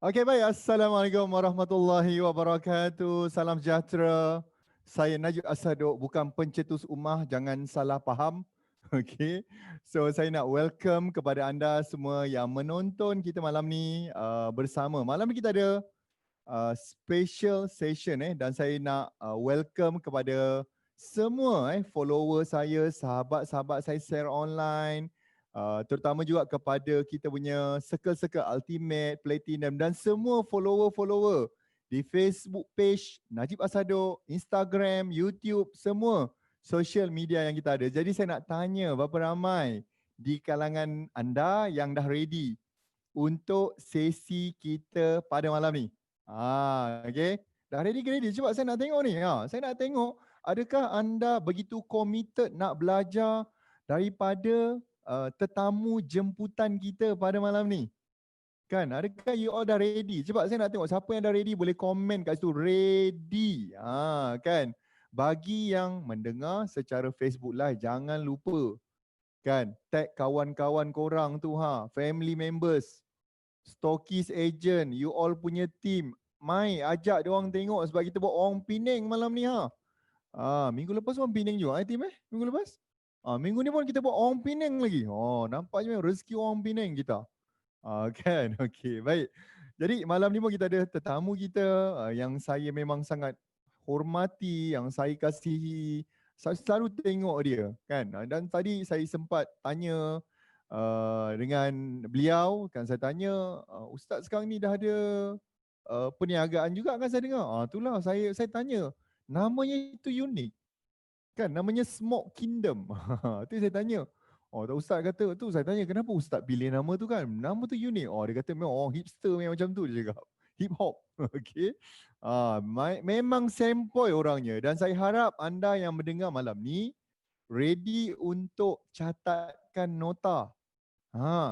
Okey, baik. Assalamualaikum warahmatullahi wabarakatuh. Salam sejahtera. Saya Najib Asadok, bukan pencetus ummah, jangan salah faham. Okey. So saya nak welcome kepada anda semua yang menonton kita malam ni bersama. Malam ni kita ada special session dan saya nak welcome kepada semua follower saya, sahabat-sahabat saya share online, terutama juga kepada kita punya circle-circle ultimate, platinum dan semua follower-follower di Facebook page Najib Asadok, Instagram, YouTube, semua social media yang kita ada. Jadi saya nak tanya berapa ramai di kalangan anda yang dah ready untuk sesi kita pada malam ni. Okay. Dah ready? Cuba saya nak tengok ni. Saya nak tengok adakah anda begitu committed nak belajar daripada tetamu jemputan kita pada malam ni? Kan, adakah you all dah ready? Cuba saya nak tengok siapa yang dah ready boleh komen kat situ ready. Kan. Bagi yang mendengar secara Facebook Live, jangan lupa kan tag kawan-kawan korang tu, family members, stockist agent, you all punya team. Mai ajak dia orang tengok sebab kita buat orang Penang malam ni minggu lepas orang Penang juga team minggu lepas. Minggu ni pun kita buat orang Penang lagi. Nampaknya rezeki orang Penang kita. Kan. Okey, baik. Jadi malam ni pun kita ada tetamu kita yang saya memang sangat hormati, yang saya kasihi. Saya selalu tengok dia kan. Dan tadi saya sempat tanya dengan beliau kan, saya tanya ustaz sekarang ni dah ada perniagaan juga kan saya dengar. Itulah saya tanya, namanya itu unik kan, namanya Smoke Kingdom. Tu saya tanya. Tak, ustaz kata tu, saya tanya kenapa ustaz pilih nama tu kan, nama tu unik. Dia kata memang orang hipster memang macam tu dia cakap. Hip hop. Okey. Memang sempoi orangnya dan saya harap anda yang mendengar malam ni ready untuk catatkan nota.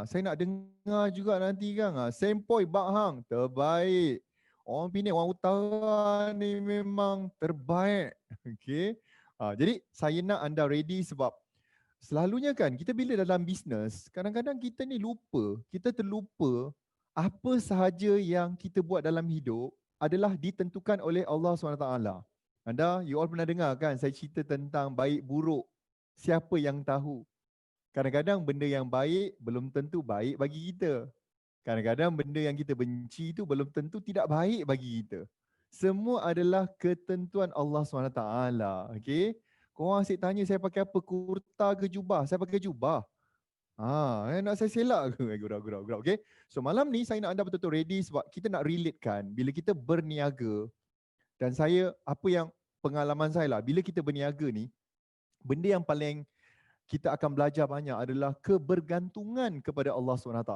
Saya nak dengar juga nanti kan. Sempoi Bak Hang, terbaik. Orang Penang, orang utara ni memang terbaik. Okey. Jadi saya nak anda ready sebab selalunya kan kita bila dalam bisnes, kadang-kadang kita ni lupa, kita terlupa apa sahaja yang kita buat dalam hidup adalah ditentukan oleh Allah SWT. You all pernah dengar kan saya cerita tentang baik buruk, siapa yang tahu? Kadang-kadang benda yang baik belum tentu baik bagi kita. Kadang-kadang benda yang kita benci itu belum tentu tidak baik bagi kita. Semua adalah ketentuan Allah SWT. Okay? Korang asyik tanya saya pakai apa, kurta ke jubah? Saya pakai jubah. Nak saya selak ke? Gurau. Okay? So malam ni saya nak anda betul-betul ready sebab kita nak relatekan bila kita berniaga. Dan saya, apa yang pengalaman saya lah, bila kita berniaga ni, benda yang paling kita akan belajar banyak adalah kebergantungan kepada Allah SWT.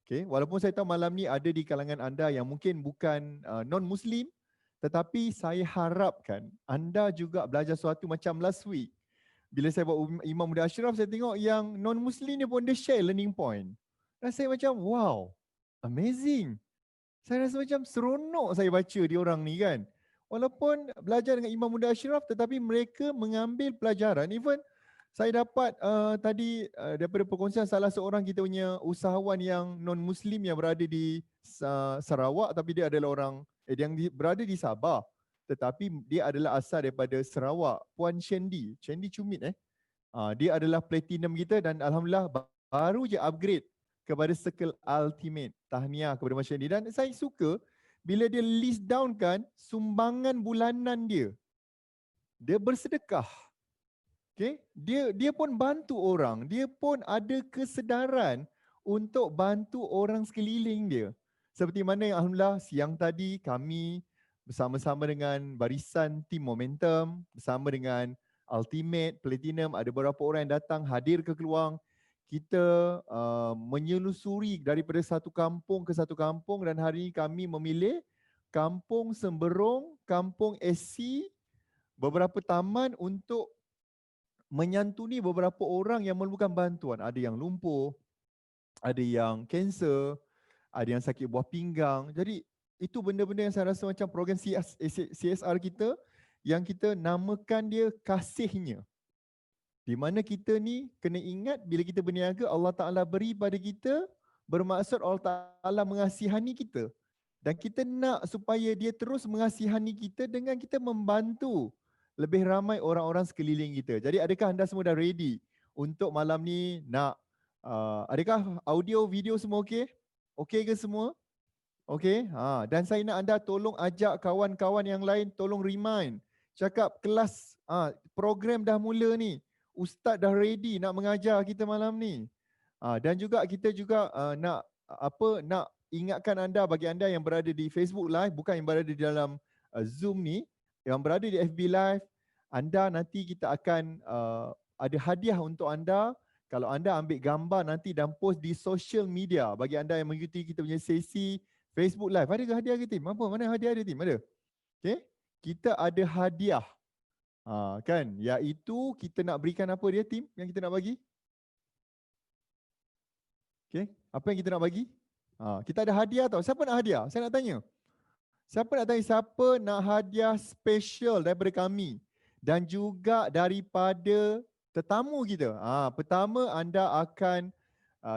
Okay? Walaupun saya tahu malam ni ada di kalangan anda yang mungkin bukan non-Muslim, tetapi saya harapkan anda juga belajar sesuatu macam last week. Bila saya buat Imam Muda Ashraf, saya tengok yang non-Muslim ni pun dia share learning point. Dan saya macam, wow, amazing. Saya rasa macam seronok saya baca dia orang ni kan. Walaupun belajar dengan Imam Muda Ashraf, tetapi mereka mengambil pelajaran. Even saya dapat tadi daripada perkongsian salah seorang kita punya usahawan yang non-Muslim yang berada di Sarawak, tapi dia adalah orang yang berada di Sabah. Tetapi dia adalah asal daripada Sarawak, Puan Shandy Cumit dia adalah platinum kita dan alhamdulillah baru je upgrade kepada Circle Ultimate. Tahniah kepada Mas Shandy. Dan saya suka bila dia list down kan sumbangan bulanan dia. Dia bersedekah. Okay? Dia pun bantu orang. Dia pun ada kesedaran untuk bantu orang sekeliling dia. Seperti mana yang alhamdulillah siang tadi kami bersama-sama dengan barisan tim Momentum, bersama dengan Ultimate, Platinum, ada beberapa orang yang datang hadir ke Keluang. Kita menyelusuri daripada satu kampung ke satu kampung dan hari ini kami memilih Kampung Semberong, Kampung SC, beberapa taman untuk menyantuni beberapa orang yang memerlukan bantuan. Ada yang lumpuh, ada yang kanser, ada yang sakit buah pinggang. Jadi itu benda-benda yang saya rasa macam program CSR kita yang kita namakan dia kasihnya. Di mana kita ni kena ingat bila kita berniaga, Allah Ta'ala beri pada kita bermaksud Allah Ta'ala mengasihani kita. Dan kita nak supaya dia terus mengasihani kita dengan kita membantu lebih ramai orang-orang sekeliling kita. Jadi adakah anda semua dah ready untuk malam ni nak, adakah audio, video semua okey? Okey ke semua? Okey. Dan saya nak anda tolong ajak kawan-kawan yang lain, tolong remind. Cakap kelas, program dah mula ni. Ustaz dah ready nak mengajar kita malam ni. Dan juga kita juga nak ingatkan anda, bagi anda yang berada di Facebook Live, bukan yang berada di dalam Zoom ni, yang berada di FB Live, anda nanti kita akan ada hadiah untuk anda kalau anda ambil gambar nanti dan post di social media. Bagi anda yang mengikuti kita punya sesi Facebook Live, adakah hadiah ke tim? Apa? Mana hadiah ada tim? Ada? Okay? Kita ada hadiah. Kan? Iaitu kita nak berikan apa dia tim yang kita nak bagi? Okay? Apa yang kita nak bagi? Kita ada hadiah tau. Siapa nak hadiah? Saya nak tanya. Siapa nak hadiah special daripada kami dan juga daripada tetamu kita? Pertama, anda akan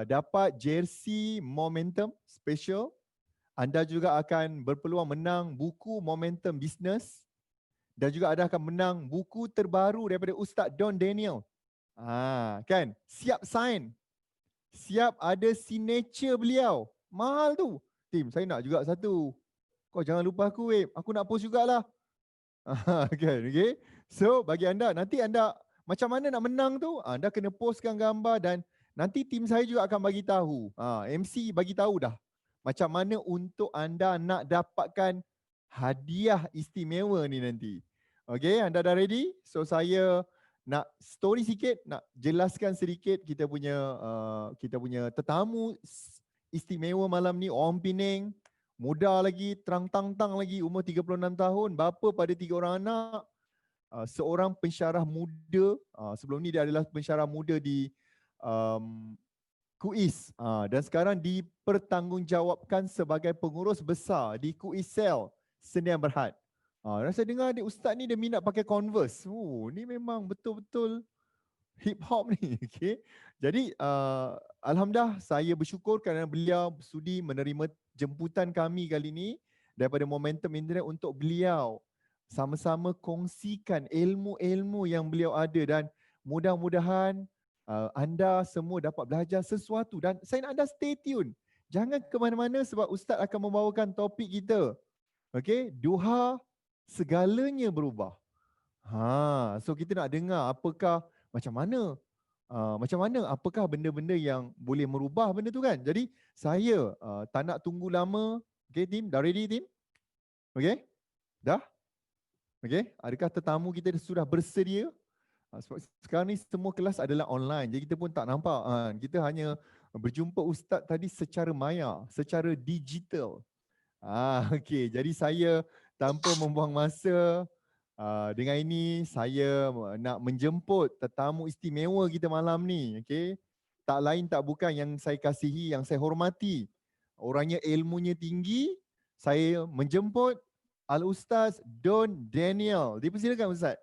dapat jersey Momentum special. Anda juga akan berpeluang menang buku Momentum Business dan juga anda akan menang buku terbaru daripada Ustaz Don Daniel. Kan? Siap sign. Siap ada signature beliau. Mahal tu. Tim, saya nak juga satu. Kau jangan lupa aku, Web. Aku nak post jugalah. Kan, okay? So, bagi anda, nanti anda macam mana nak menang tu, anda kena postkan gambar dan nanti tim saya juga akan bagi tahu. MC bagi tahu dah. Macam mana untuk anda nak dapatkan hadiah istimewa ni nanti. Okay, anda dah ready? So, saya nak story sikit, nak jelaskan sedikit kita punya tetamu istimewa malam ni, orang Penang, muda lagi, terang-tang-tang lagi, umur 36 tahun, bapa pada 3 orang anak, seorang pensyarah muda, sebelum ni dia adalah pensyarah muda di KUIS, dan sekarang dipertanggungjawabkan sebagai pengurus besar di KUIS Sel Sdn Bhd. Dan saya dengar adik ustaz ni dia minat pakai Converse. Ni memang betul-betul hip hop ni. Okay. Jadi alhamdulillah saya bersyukur kerana beliau sudi menerima jemputan kami kali ini daripada Momentum Internet untuk beliau sama-sama kongsikan ilmu-ilmu yang beliau ada dan mudah-mudahan anda semua dapat belajar sesuatu dan saya nak anda stay tune. Jangan ke mana-mana sebab Ustaz akan membawakan topik kita. Okay, duha segalanya berubah. So kita nak dengar macam mana, apakah benda-benda yang boleh merubah benda tu kan. Jadi saya tak nak tunggu lama. Okay tim, dah ready tim? Okay, dah? Okay, adakah tetamu kita sudah bersedia? Sebab sekarang ni semua kelas adalah online, jadi kita pun tak nampak. Kita hanya berjumpa Ustaz tadi secara maya, secara digital. Okay, jadi saya tanpa membuang masa, dengan ini saya nak menjemput tetamu istimewa kita malam ni. Okay, tak lain tak bukan yang saya kasihi, yang saya hormati. Orangnya ilmunya tinggi. Saya menjemput Al-Ustaz Don Daniel. Dipersilakan Ustaz.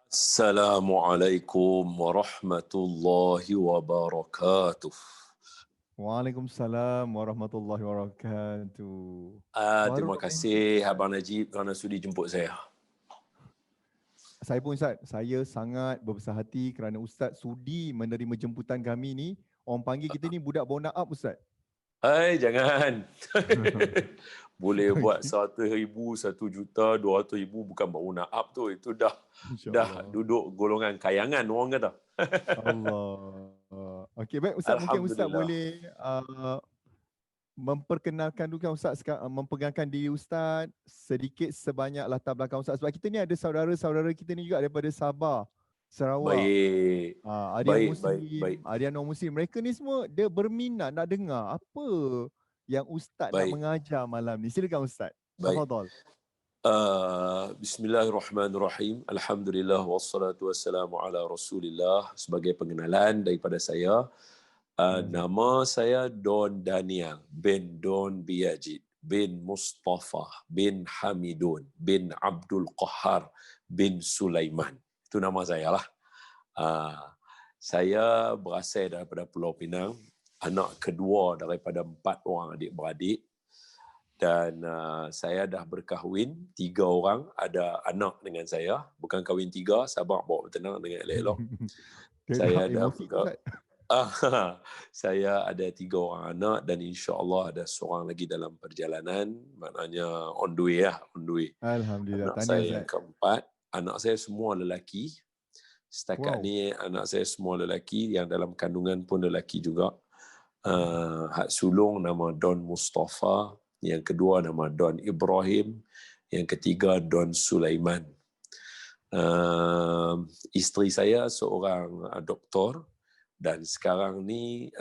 Assalamualaikum warahmatullahi wabarakatuh. Waalaikumsalam warahmatullahi wabarakatuh. Terima kasih Abang Najib kerana sudi jemput saya. Saya pun Ustaz, saya sangat berbesar hati kerana Ustaz sudi menerima jemputan kami ni. Orang panggil kita ni budak bona up Ustaz. Jangan. Boleh buat 100,000, 1 juta, 200,000 bukan baru nak up tu. Itu dah duduk golongan kayangan orang kata. Allah. Okey, baik Ustaz, mungkin Ustaz boleh memperkenalkan dulu Ustaz, memperkenalkan diri Ustaz sedikit sebanyak latar belakang Ustaz. Sebab kita ni ada saudara-saudara kita ni juga daripada Sabah, Sarawak. Baik. Ada yang Muslim, ada yang non-Muslim. Mereka ni semua dia berminat nak dengar apa yang Ustaz nak mengajar malam ni. Silakan Ustaz. Tafadhal. Bismillahirrahmanirrahim. Alhamdulillah wassalatu wassalamu ala Rasulillah. Sebagai pengenalan daripada saya, nama saya Don Daniel bin Don Biyajid bin Mustafa bin Hamidun bin Abdul Qahar bin Sulaiman. Itu nama saya lah. Saya berasal daripada Pulau Pinang. anak kedua daripada 4 orang adik-beradik. Dan saya dah berkahwin 3 orang, ada anak dengan saya, bukan kahwin 3, sabar bawa tenang dengan elok-elok. Saya dah saya ada 3 orang anak dan insya-Allah ada seorang lagi dalam perjalanan, maknanya on the way. Alhamdulillah. Anak Tahniah saya Ustaz. yang keempat, anak saya semua lelaki. Setakat ni anak saya semua lelaki, yang dalam kandungan pun lelaki juga. Hak sulung nama Don Mustafa, yang kedua nama Don Ibrahim, yang ketiga Don Sulaiman. Isteri saya seorang doktor dan sekarang ni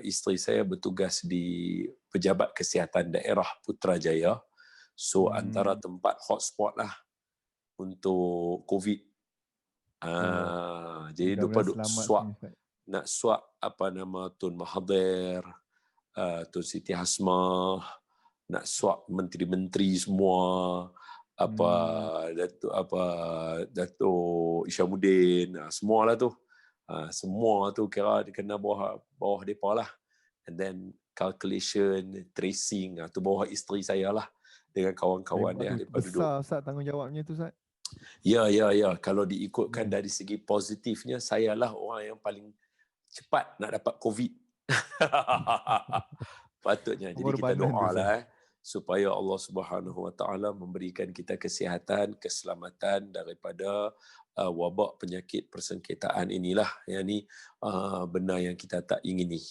isteri saya bertugas di Pejabat Kesihatan Daerah Putrajaya. So antara tempat hotspot lah untuk COVID. Jadi lupa nak swab apa nama Tun Mahathir, Tun Siti Hasmah, nak swab menteri-menteri semua, Datuk Isyamuddin, semualah tu. Semua tu kira kena bawah depa lah. And then calculation, tracing, tu bawah isteri saya lah dengan kawan-kawan dia. Besar Ustaz tanggungjawabnya tu Ustaz. Ya. Kalau diikutkan dari segi positifnya, sayalah orang yang paling cepat nak dapat COVID. Patutnya. Jadi kita doalah supaya Allah Subhanahu Wa Taala memberikan kita kesihatan, keselamatan daripada wabak penyakit persengketaan inilah. Yang ni benda yang kita tak ingini.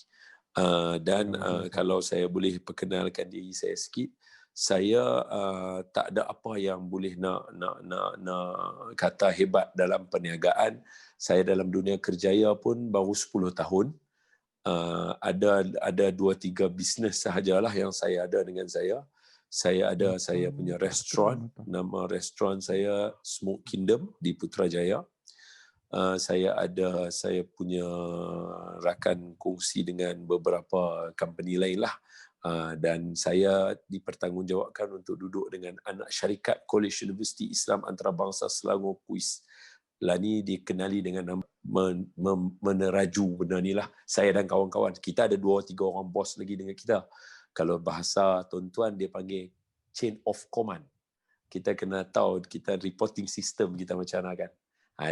Dan kalau saya boleh perkenalkan diri saya sikit, saya tak ada apa yang boleh nak kata hebat dalam perniagaan. Saya dalam dunia kerjaya pun baru 10 tahun. Ada 2-3 bisnes sahajalah yang saya ada dengan saya. Saya punya restoran, nama restoran saya Smoke Kingdom di Putrajaya. Saya punya rakan kongsi dengan beberapa company lain lah. Dan saya dipertanggungjawabkan untuk duduk dengan anak syarikat College Universiti Islam Antarabangsa Selangor KUIS. Lah ni dikenali dengan nama meneraju benda ni lah. Saya dan kawan-kawan, kita ada 2-3 orang bos lagi dengan kita. Kalau bahasa tuan-tuan dia panggil chain of command. Kita kena tahu kita reporting system kita macam mana kan.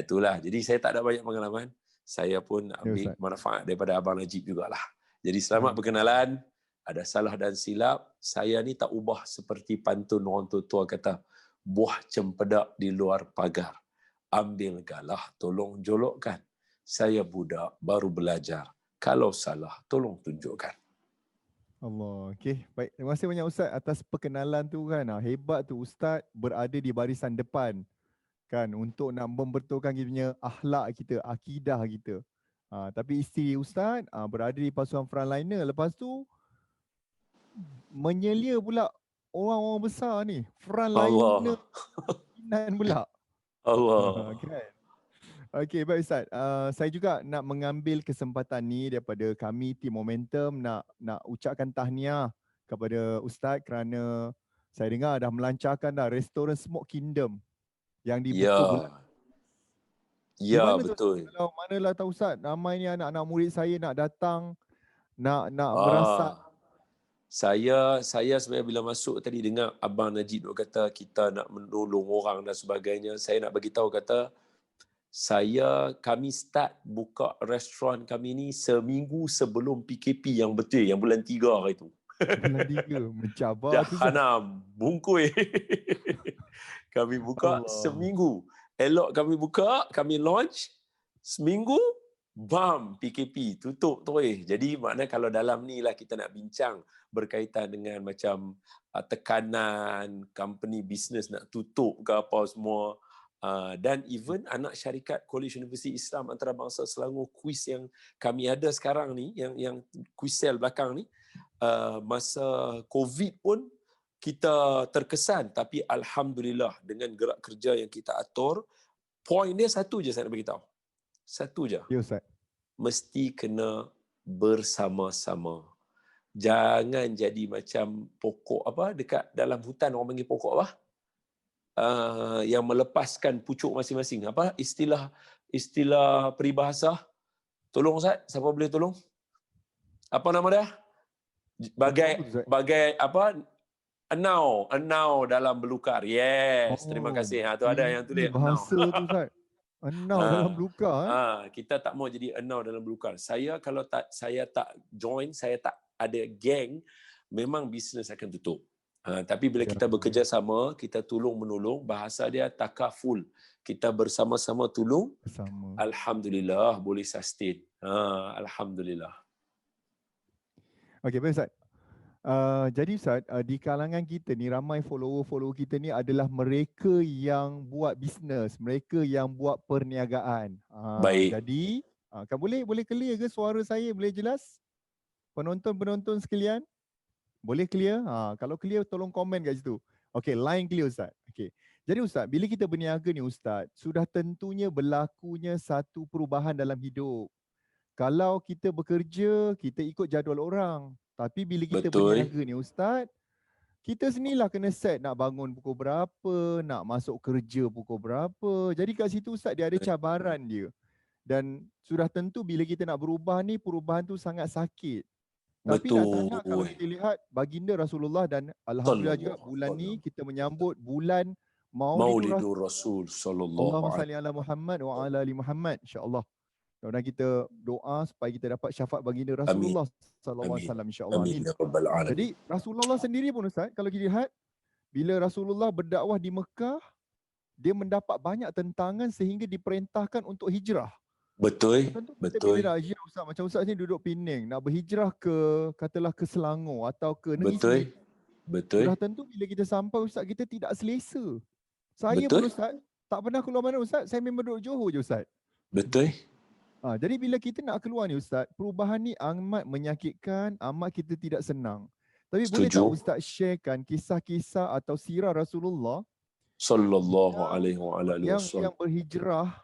Itulah. Jadi saya tak ada banyak pengalaman. Saya pun ambil manfaat daripada Abang Najib jugalah. Jadi selamat perkenalan. Ada salah dan silap, saya ni tak ubah seperti pantun orang tua kata, buah cempedak di luar pagar, ambil galah tolong jolokkan. Saya budak baru belajar, kalau salah tolong tunjukkan. Allah. Okey, baik. Terima kasih banyak Ustaz atas perkenalan tu kan. Hebat tu Ustaz berada di barisan depan kan untuk nak membetulkan kita punya akhlak kita, akidah kita. Tapi isteri Ustaz berada di pasukan frontliner. Lepas tu menyelia pula orang-orang besar ni, frontliner pula. Allah. Kan? Okey, baik Ustaz. Saya juga nak mengambil kesempatan ni daripada kami tim Momentum nak ucapkan tahniah kepada Ustaz kerana saya dengar dah melancarkan dah restoran Smoke Kingdom yang di Betul. Ya, betul. Kalau manalah tahu Ustaz, ramai ni anak-anak murid saya nak datang, nak merasa. Saya sebenarnya bila masuk tadi dengar Abang Najib kata kita nak menolong orang dan sebagainya. Saya nak bagi tahu kata kami start buka restoran kami ni seminggu sebelum PKP yang betul, yang bulan 3 hari tu. Bulan 3 mencabar tu. Dah bungkui. Kami buka seminggu. Elok kami buka, kami launch seminggu, bam, PKP, tutup terus. Jadi maknanya kalau dalam ni lah kita nak bincang berkaitan dengan macam tekanan, company business nak tutup ke apa semua. Dan even anak syarikat College Universiti Islam Antarabangsa Selangor KUIS yang kami ada sekarang ni, yang KUIS sel belakang ni, masa COVID pun kita terkesan. Tapi Alhamdulillah dengan gerak kerja yang kita atur, poin dia satu je saya nak beritahu. Satu je. Ya Ustaz. Mesti kena bersama-sama. Jangan jadi macam pokok apa dekat dalam hutan orang panggil pokok apa? Yang melepaskan pucuk masing-masing. Apa istilah peribahasa? Tolong Ustaz, siapa boleh tolong? Apa nama dia? Bagai Apa tu, Ustaz? bagai apa? Enau dalam belukar. Yes, terima Oh, kasih. Tu ada yang tinggi tulis enau. bahasa tu, Ustaz. Enau dalam Ha. luka. Kita tak mau jadi enau dalam belukar. Kalau saya tak join, saya tak ada geng, memang bisnes akan tutup. Tapi bila Ya, kita bekerjasama, kita tolong menolong, bahasa dia takaful. Kita bersama-sama tolong, bersama. alhamdulillah boleh sustain. Alhamdulillah. Okey, baik Ustaz. Jadi Ustaz, di kalangan kita ni ramai follower-follower kita ni adalah mereka yang buat bisnes, mereka yang buat perniagaan. Baik. Jadi, kan boleh clear ke suara saya? Boleh jelas? Penonton-penonton sekalian? Boleh clear? Kalau clear tolong komen kat situ. Okey, line clear Ustaz. Okey. Jadi Ustaz, bila kita berniaga ni Ustaz, sudah tentunya berlakunya satu perubahan dalam hidup. Kalau kita bekerja, kita ikut jadual orang. Tapi bila kita Betul. berniaga ni Ustaz, kita sendirilah kena set nak bangun pukul berapa, nak masuk kerja pukul berapa. Jadi kat situ Ustaz dia ada cabaran dia. Dan sudah tentu bila kita nak berubah ni, perubahan tu sangat sakit. Tapi nak tanya kalau Betul. kita lihat baginda Rasulullah dan Alhamdulillah juga bulan ni kita menyambut bulan Maulidur Rasul. Maulidur Rasul sallallahu Allahumma alaihi salli ala Muhammad wa ala ali Muhammad, insya-Allah. Mudah-mudahan kita doa supaya kita dapat syafaat baginda Rasulullah sallallahu alaihi wasallam, insya-Allah. Amin ya rabbal alamin. Jadi Rasulullah sendiri pun Ustaz, kalau kita lihat bila Rasulullah berdakwah di Mekah, dia mendapat banyak tentangan sehingga diperintahkan untuk hijrah. Betul. Tentu kita Betul. bila nak hijrah Ustaz, macam Ustaz ni duduk Penang, nak berhijrah katalah ke Selangor atau ke Negeri Betul. Sembilan. Betul. Sudah tentu bila kita sampai Ustaz, kita tidak selesa. Saya Betul. pun Ustaz, tak pernah keluar mana Ustaz, saya memang duduk Johor je Ustaz. Betul. Jadi bila kita nak keluar ni Ustaz, perubahan ni amat menyakitkan, amat kita tidak senang. Tapi boleh tak Setuju. Ustaz sharekan kisah-kisah atau sirah Rasulullah Sallallahu alaihi yang wasallam. berhijrah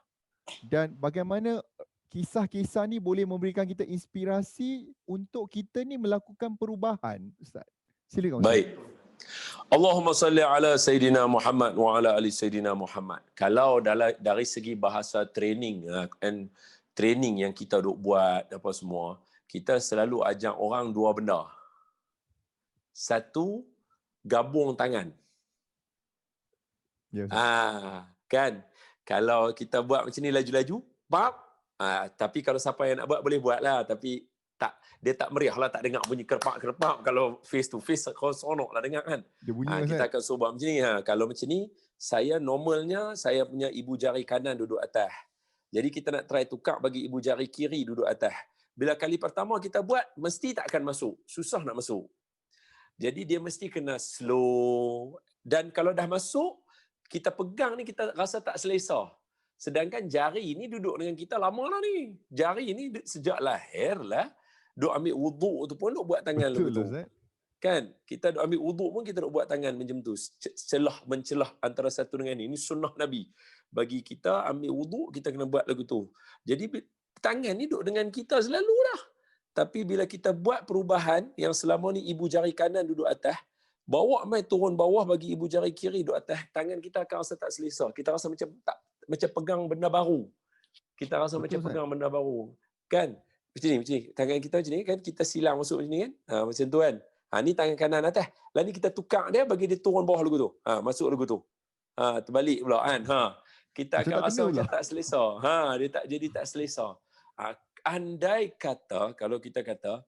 dan bagaimana kisah-kisah ni boleh memberikan kita inspirasi untuk kita ni melakukan perubahan Ustaz. Silakan Ustaz. Baik. Allahumma salli ala Sayyidina Muhammad wa ala ali Sayyidina Muhammad. Kalau dari segi bahasa training and training yang kita duk buat apa semua, kita selalu ajak orang dua benda. Satu, gabung tangan. Ya, Kan? Kalau kita buat macam ni laju-laju, tapi kalau siapa yang nak buat boleh buat lah, tapi dia tak meriah lah, tak dengar bunyi kerpak-kerpak. Kalau face to face seronok lah dengar kan. dia bunyi Kita akan suruh buat macam ni. Kalau macam ni, saya normalnya saya punya ibu jari kanan duduk atas. Jadi kita nak try tukar bagi ibu jari kiri duduk atas. Bila kali pertama kita buat, mesti tak akan masuk. Susah nak masuk. Jadi dia mesti kena slow. Dan kalau dah masuk, kita pegang ni kita rasa tak selesa. Sedangkan jari ni duduk dengan kita lama lah ni. Jari ni sejak lahir lah. Duk ambil wuduk tu pun duk buat tangan betul begitu. Ustaz. Kan? Kita duk ambil wuduk pun kita duk buat tangan macam tu. Mencelah antara satu dengan ini. Ini sunnah Nabi. Bagi kita ambil wuduk, kita kena buat lagu tu. Jadi tangan ni duk dengan kita selalu dah. Tapi bila kita buat perubahan yang selama ni ibu jari kanan duduk atas, bawa mai turun bawah bagi ibu jari kiri duduk atas, tangan kita akan rasa tak selesa. Kita rasa macam pegang benda baru. Kita rasa Betul, macam Ustaz. pegang benda baru. Kan? Macam ni. Tangan kita macam ni kan, kita silang masuk macam ni kan. Macam tu kan. Ni tangan kanan atas. Lalu kita tukar dia bagi dia turun bawah lagu tu. Masuk lagu tu. Terbalik pula kan. Kita Macam akan tak rasa kena macam pula. tak selesa. Dia tak jadi tak selesa. Andai kata, kalau kita kata,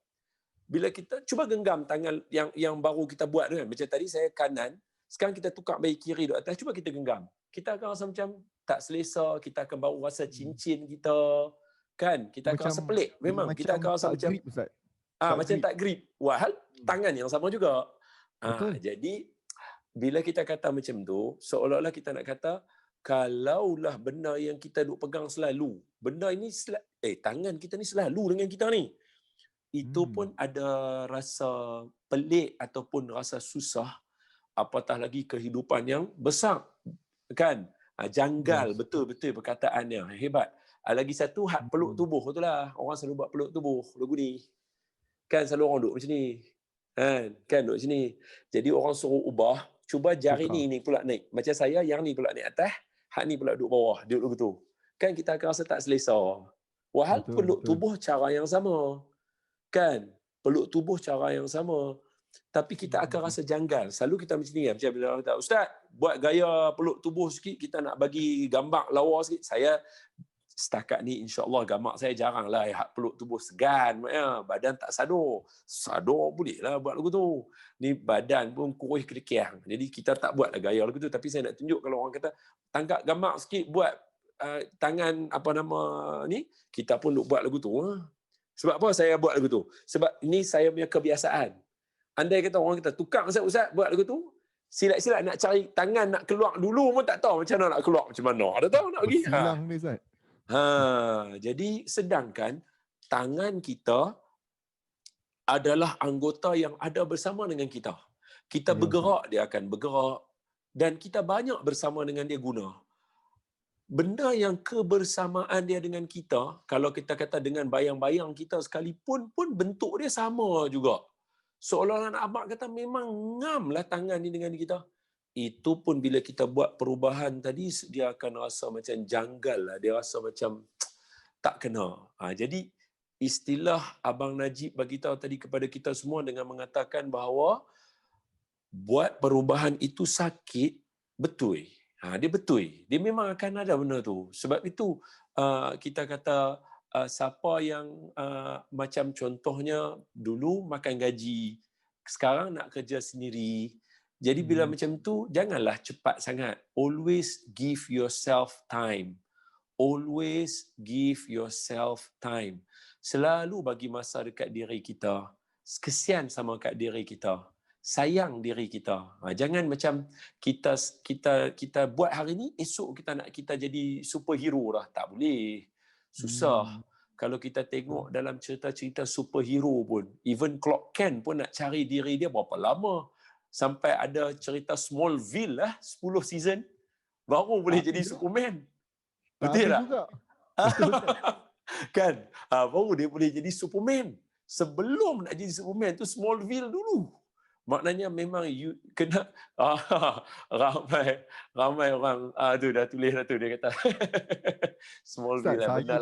bila kita cuba genggam tangan yang baru kita buat tu kan. Macam tadi saya kanan, sekarang kita tukar bagi kiri duduk atas, cuba kita genggam. Kita akan rasa macam tak selesa, kita akan baru rasa cincin kita. Kan? Kita akan rasa pelik. Memang kita akan rasa macam grip, Ustaz. macam tak grip. Wahal tangan yang sama juga. Betul. Jadi bila kita kata macam tu, seolah-olah kita nak kata kalaulah benda yang kita duk pegang selalu, benda ini tangan kita ni selalu dengan kita ni. Itu pun ada rasa pelik ataupun rasa susah, apatah lagi kehidupan yang besar. Kan? Janggal, Yes. betul-betul perkataannya. Hebat. Lagi satu, hak peluk tubuh. Betul lah. Orang selalu buat peluk tubuh. Lagu ni. Kan selalu orang duduk macam ni. Kan duduk macam ni. Jadi orang suruh ubah. Cuba jari ni pula naik. Macam saya, yang ni pula naik atas. Hak ni pula duduk bawah. Duduk lagu tu. Kan kita akan rasa tak selesa. Wahal peluk tubuh cara yang sama. Kan? peluk tubuh cara yang sama. Tapi kita akan rasa janggal. Selalu kita macam ni, macam bila orang kata, "Ustaz, buat gaya peluk tubuh sikit, kita nak bagi gambar lawa sikit." Saya setakat ni insya-Allah gambar saya jaranglah peluk tubuh segan, badan tak sadar. Sadar boleh lah buat lagu tu. Ni badan pun kurus kedekiang. Jadi kita tak buatlah gaya lagu tu, tapi saya nak tunjuk kalau orang kata tangkap gambar sikit buat tangan apa nama ni, kita pun buat lagu tu. Sebab apa saya buat lagu tu? Sebab ini saya punya kebiasaan. Andai kata orang kata tukang Ustaz buat lagu tu, silat-silat nak cari tangan nak keluar dulu pun tak tahu macam mana nak keluar macam mana. Ada tahu nak pergi? Hilang ni Ustaz. Jadi sedangkan tangan kita adalah anggota yang ada bersama dengan kita. Kita bergerak, dia akan bergerak dan kita banyak bersama dengan dia guna. Benda yang kebersamaan dia dengan kita, kalau kita kata dengan bayang-bayang kita sekalipun pun bentuk dia sama juga. Seolah-olah nak abang kata memang ngamlah tangan ni dengan kita. Itu pun bila kita buat perubahan tadi, dia akan rasa macam janggal lah. Dia rasa macam tak kena. Jadi istilah Abang Najib bagi tahu tadi kepada kita semua dengan mengatakan bahawa buat perubahan itu sakit, betul. Dia betul. Dia memang akan ada benda tu. Sebab itu kita kata siapa yang macam contohnya dulu makan gaji, sekarang nak kerja sendiri. Jadi bila macam tu, janganlah cepat sangat. Always give yourself time. Always give yourself time. Selalu bagi masa dekat diri kita. Kesian sama kat diri kita. Sayang diri kita. Jangan macam kita buat hari ni, esok kita nak kita jadi superhero dah. Tak boleh. Susah. Kalau kita tengok dalam cerita-cerita superhero pun, even Clark Kent pun nak cari diri dia berapa lama. Sampai ada cerita Smallville 10 season baru boleh jadi Superman. Betul tak? Juga. Kan? Baru dia boleh jadi Superman. Sebelum nak jadi Superman tu Smallville dulu. Maknanya memang you kena ramai orang tu dah tulis dah tu, dia kata Smallville lah, benda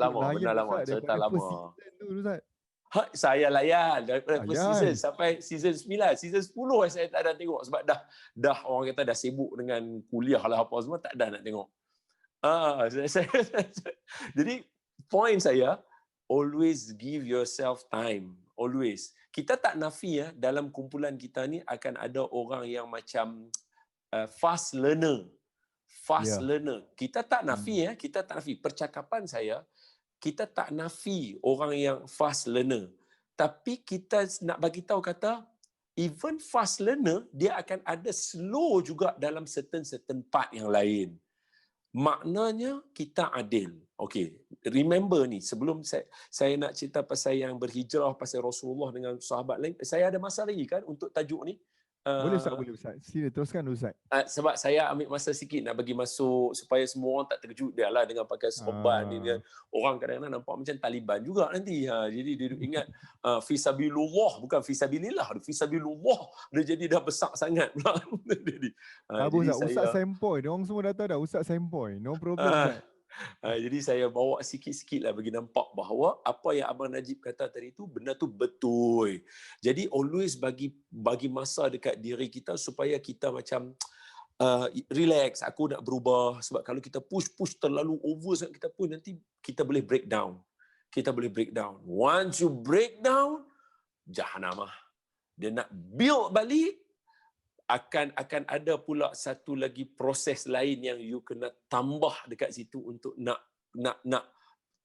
lama, cerita lama. Saya layan daripada first season sampai season 9, season 10 saya tak ada tengok sebab dah orang kata dah sibuk dengan kuliah lah apa semua, tak ada nak tengok. Jadi point saya, always give yourself time, always. Kita tak nafi dalam kumpulan kita ni akan ada orang yang macam fast learner. Learner. Kita tak nafi kita tak nafi. Percakapan saya, kita tak nafi orang yang fast learner. Tapi kita nak bagi tahu kata even fast learner dia akan ada slow juga dalam certain part yang lain. Maknanya kita adil. Okey, remember ni sebelum saya nak cerita pasal yang berhijrah, pasal Rasulullah dengan sahabat lain, saya ada masa lagi kan untuk tajuk ni? Boleh Ustaz. Sila teruskan Ustaz. Sebab saya ambil masa sikit nak bagi masuk supaya semua orang tak terkejut dia lah dengan pakai sorban ni. Orang kadang-kadang nampak macam Taliban juga nanti. Jadi dia ingat fisabilillah bukan fisabilillah, fisabilillah. Dia jadi dah besar sangat pula. Jadi Ustaz sempoi. Dia orang semua dah tahu dah Ustaz sempoi. No problem Ustaz. Jadi saya bawa sikit-sikit lah bagi nampak bahawa apa yang Abang Najib kata tadi tu, benda tu betul. Jadi always bagi masa dekat diri kita supaya kita macam relax, aku nak berubah. Sebab kalau kita push terlalu over sangat, kita pun nanti kita boleh break down. Once you break down, jahanamah. Dia nak build balik, akan ada pula satu lagi proses lain yang you kena tambah dekat situ untuk nak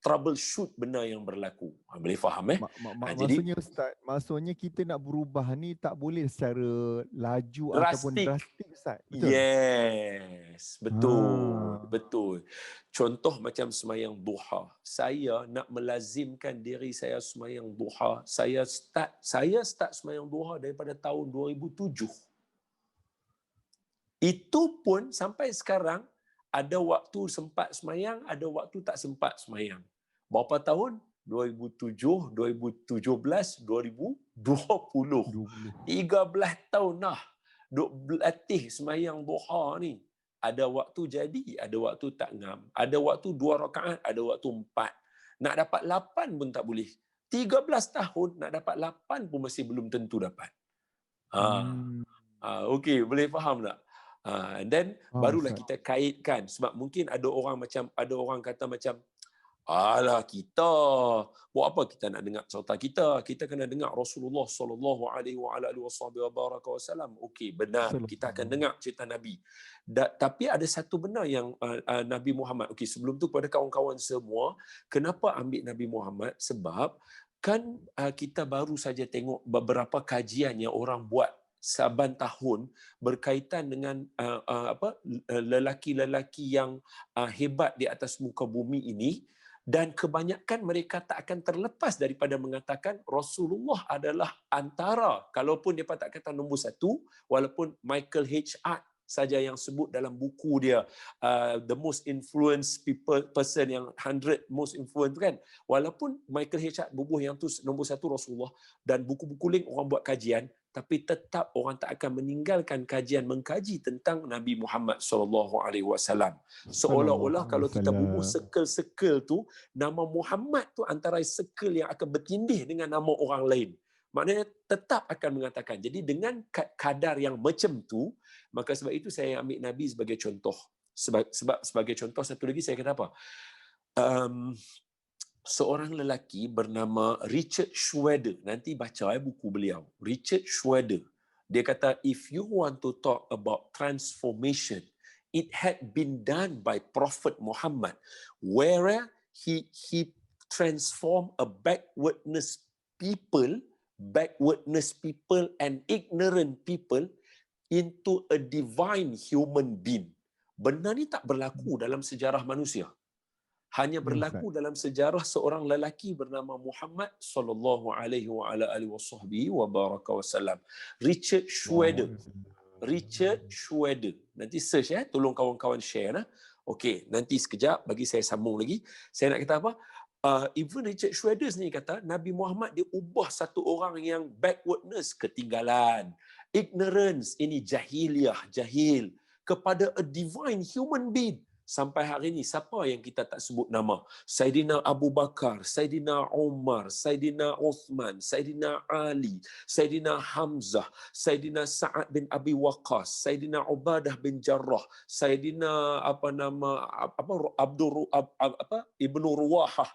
troubleshoot benda yang berlaku. Boleh faham maksudnya Ustaz, maksudnya kita nak berubah ni tak boleh secara laju ataupun drastik Ustaz. Betul? Yes, betul. Contoh macam semayang duha. Saya nak melazimkan diri saya semayang duha. Saya start semayang duha daripada tahun 2007. Itu pun sampai sekarang ada waktu sempat semayang, ada waktu tak sempat semayang. Berapa tahun? 2007, 2017, 2020. 13 tahun dah duk berlatih semayang duha ni. Ada waktu jadi, ada waktu tak ngam. Ada waktu 2 rakaat, ada waktu 4. Nak dapat 8 pun tak boleh. 13 tahun nak dapat 8 pun masih belum tentu dapat. Okey, boleh faham tak? And then barulah Ustaz. kita kaitkan, sebab mungkin ada orang kata macam, alah, kita buat apa kita nak dengar cerita kita kena dengar Rasulullah sallallahu alaihi wasallam. Okey, benar, kita akan dengar cerita Nabi. Tapi ada satu benda yang Nabi Muhammad, okey, sebelum tu kepada kawan-kawan semua, kenapa ambil Nabi Muhammad? Sebab kan kita baru saja tengok beberapa kajian yang orang buat saban tahun berkaitan dengan lelaki-lelaki yang hebat di atas muka bumi ini, dan kebanyakan mereka tak akan terlepas daripada mengatakan Rasulullah adalah antara, kalaupun dia tak kata nombor satu, walaupun Michael H. Hart saja yang sebut dalam buku dia the most influenced person, yang 100 most influenced kan, walaupun Michael H. Hart bubuh yang tu nombor satu Rasulullah, dan buku-buku lain orang buat kajian, tapi tetap orang tak akan meninggalkan kajian mengkaji tentang Nabi Muhammad sallallahu alaihi wasallam. Seolah-olah kalau kita bubuh circle-circle tu, nama Muhammad tu antara circle yang akan bertindih dengan nama orang lain. Maknanya tetap akan mengatakan. Jadi dengan kadar yang macam tu, maka sebab itu saya ambil Nabi sebagai contoh. Sebab sebagai contoh, satu lagi saya kata apa? Seorang lelaki bernama Richard Schroeder. Nanti baca buku beliau. Richard Schroeder. Dia kata, if you want to talk about transformation, it had been done by Prophet Muhammad, where he transformed a backwardness people and ignorant people into a divine human being. Benda ni tak berlaku dalam sejarah manusia. Hanya berlaku dalam sejarah seorang lelaki bernama Muhammad sallallahu alaihi wasallam. Richard Schroeder. Richard Schroeder. Nanti search tolong kawan-kawan share nah. Okey, nanti sekejap bagi saya sambung lagi. Saya nak kata apa? Even Richard Schroeder ni kata Nabi Muhammad dia ubah satu orang yang backwardness, ketinggalan, ignorance, ini jahil, kepada a divine human being. Sampai hari ini, siapa yang kita tak sebut nama? Saidina Abu Bakar, Saidina Umar, Saidina Uthman, Saidina Ali, Saidina Hamzah, Saidina Sa'ad bin Abi Waqqas, Saidina Ubadah bin Jarrah, Saidina Ibnu Ruwahah,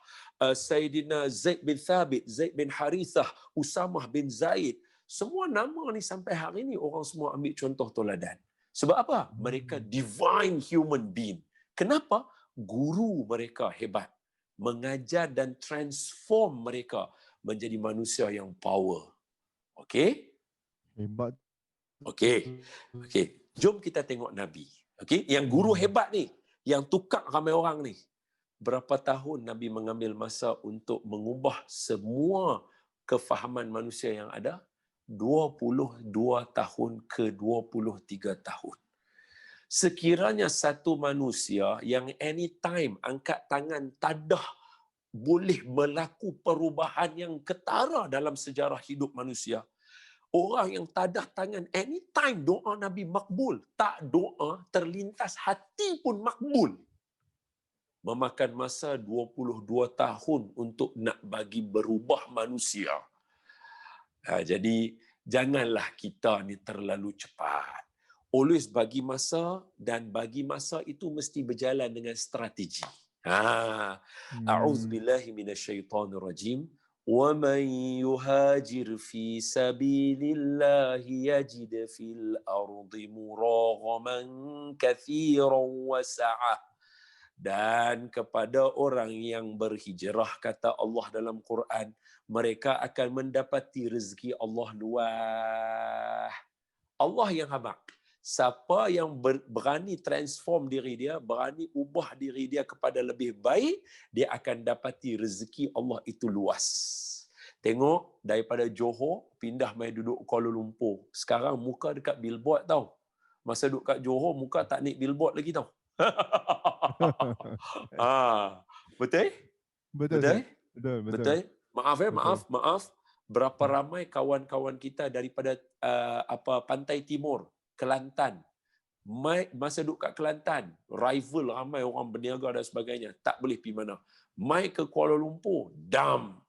Saidina Zaid bin Thabit, Zaid bin Harithah, Usamah bin Zaid. Semua nama ni sampai hari ini orang semua ambil contoh toladan. Sebab apa? Mereka divine human being. Kenapa? Guru mereka hebat. Mengajar dan transform mereka menjadi manusia yang power. Okey? Hebat. Okey. Jom kita tengok Nabi. Okey? Yang guru hebat ni, yang tukar ramai orang ni. Berapa tahun Nabi mengambil masa untuk mengubah semua kefahaman manusia yang ada? 22 tahun ke 23 tahun. Sekiranya satu manusia yang anytime angkat tangan tadah boleh berlaku perubahan yang ketara dalam sejarah hidup manusia. Orang yang tadah tangan anytime doa Nabi makbul. Tak doa, terlintas hati pun makbul. Memakan masa 22 tahun untuk nak bagi berubah manusia. Jadi janganlah kita ni terlalu cepat. Always bagi masa, dan bagi masa itu mesti berjalan dengan strategi. A'udzubillahi minasyaitonirrajim. Wa man yuhajir fi sabilillahi yajid fil ardi muraghaman katsiran wa sa'ah. Dan kepada orang yang berhijrah, kata Allah dalam Quran, mereka akan mendapati rezeki Allah luas. Allah yang habaq. Siapa yang berani transform diri dia, berani ubah diri dia kepada lebih baik, dia akan dapati rezeki Allah itu luas. Tengok, daripada Johor pindah mai duduk Kuala Lumpur. Sekarang muka dekat billboard tau. Masa duduk kat Johor, muka tak naik billboard lagi tau. Betul? Betul. Maaf. Berapa ramai kawan-kawan kita daripada Pantai Timur, Kelantan. Masa duduk kat Kelantan, rival ramai orang berniaga dan sebagainya, tak boleh pergi mana. Mai ke Kuala Lumpur, dam.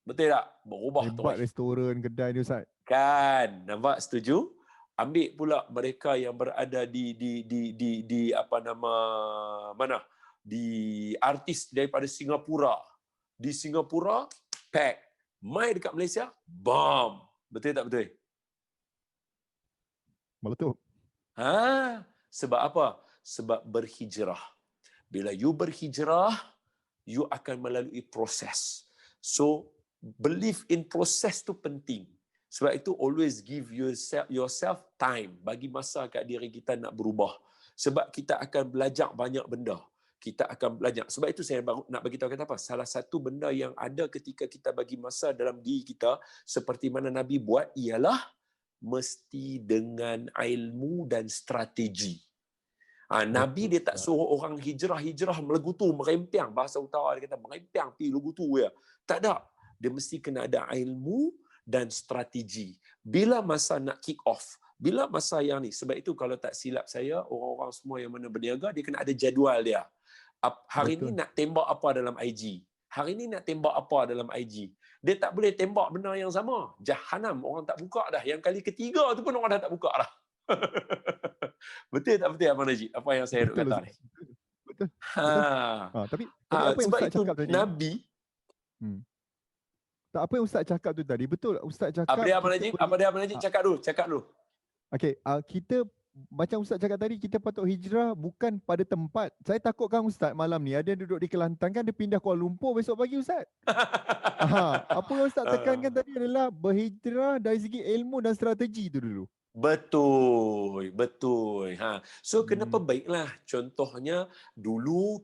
Betul tak? Berubah Hebat terus. restoran, kedai ni Ustaz. Kan, nampak, setuju? Ambil pula mereka yang berada di apa nama mana? Di artis daripada Singapura. Di Singapura pack. Mai dekat Malaysia, bam. Betul tak betul? Meletup. Sebab apa? Sebab berhijrah. Bila you berhijrah, you akan melalui proses. So, believe in proses tu penting. Sebab itu always give yourself time, bagi masa kat diri kita nak berubah. Sebab kita akan belajar banyak benda. Kita akan belajar. Sebab itu saya baru nak bagi tahu kata apa? Salah satu benda yang ada ketika kita bagi masa dalam diri kita, seperti mana Nabi buat, ialah mesti dengan ilmu dan strategi. Nabi dia tak suruh orang hijrah melegutu, merempiang. Bahasa utara dia kata merempiang pi legutu ya. Tak ada. Dia mesti kena ada ilmu dan strategi. Bila masa nak kick off, bila masa yang ni. Sebab itu kalau tak silap saya, orang-orang semua yang mana berniaga, dia kena ada jadual dia. Hari ni nak tembak apa dalam IG. Hari ni nak tembak apa dalam IG. Dia tak boleh tembak benda yang sama. Jahanam, orang tak buka dah. Yang kali ketiga tu pun orang dah tak buka dah. Betul tak betul Abang Najib? Apa yang saya nak kata ni? Betul. Tapi apa yang Ustaz cakap tadi? Nabi. Tak, apa yang Ustaz cakap tu tadi? Betul, Ustaz cakap. Apa dia Abang Najib? Cakap dulu. Okey, kita macam Ustaz cakap tadi, kita patut hijrah bukan pada tempat. Saya takutkan Ustaz malam ni ada yang duduk di Kelantan kan, dia pindah Kuala Lumpur besok pagi Ustaz. Apa yang Ustaz tekankan tadi adalah berhijrah dari segi ilmu dan strategi tu dulu. Betul. So kenapa baiklah, contohnya dulu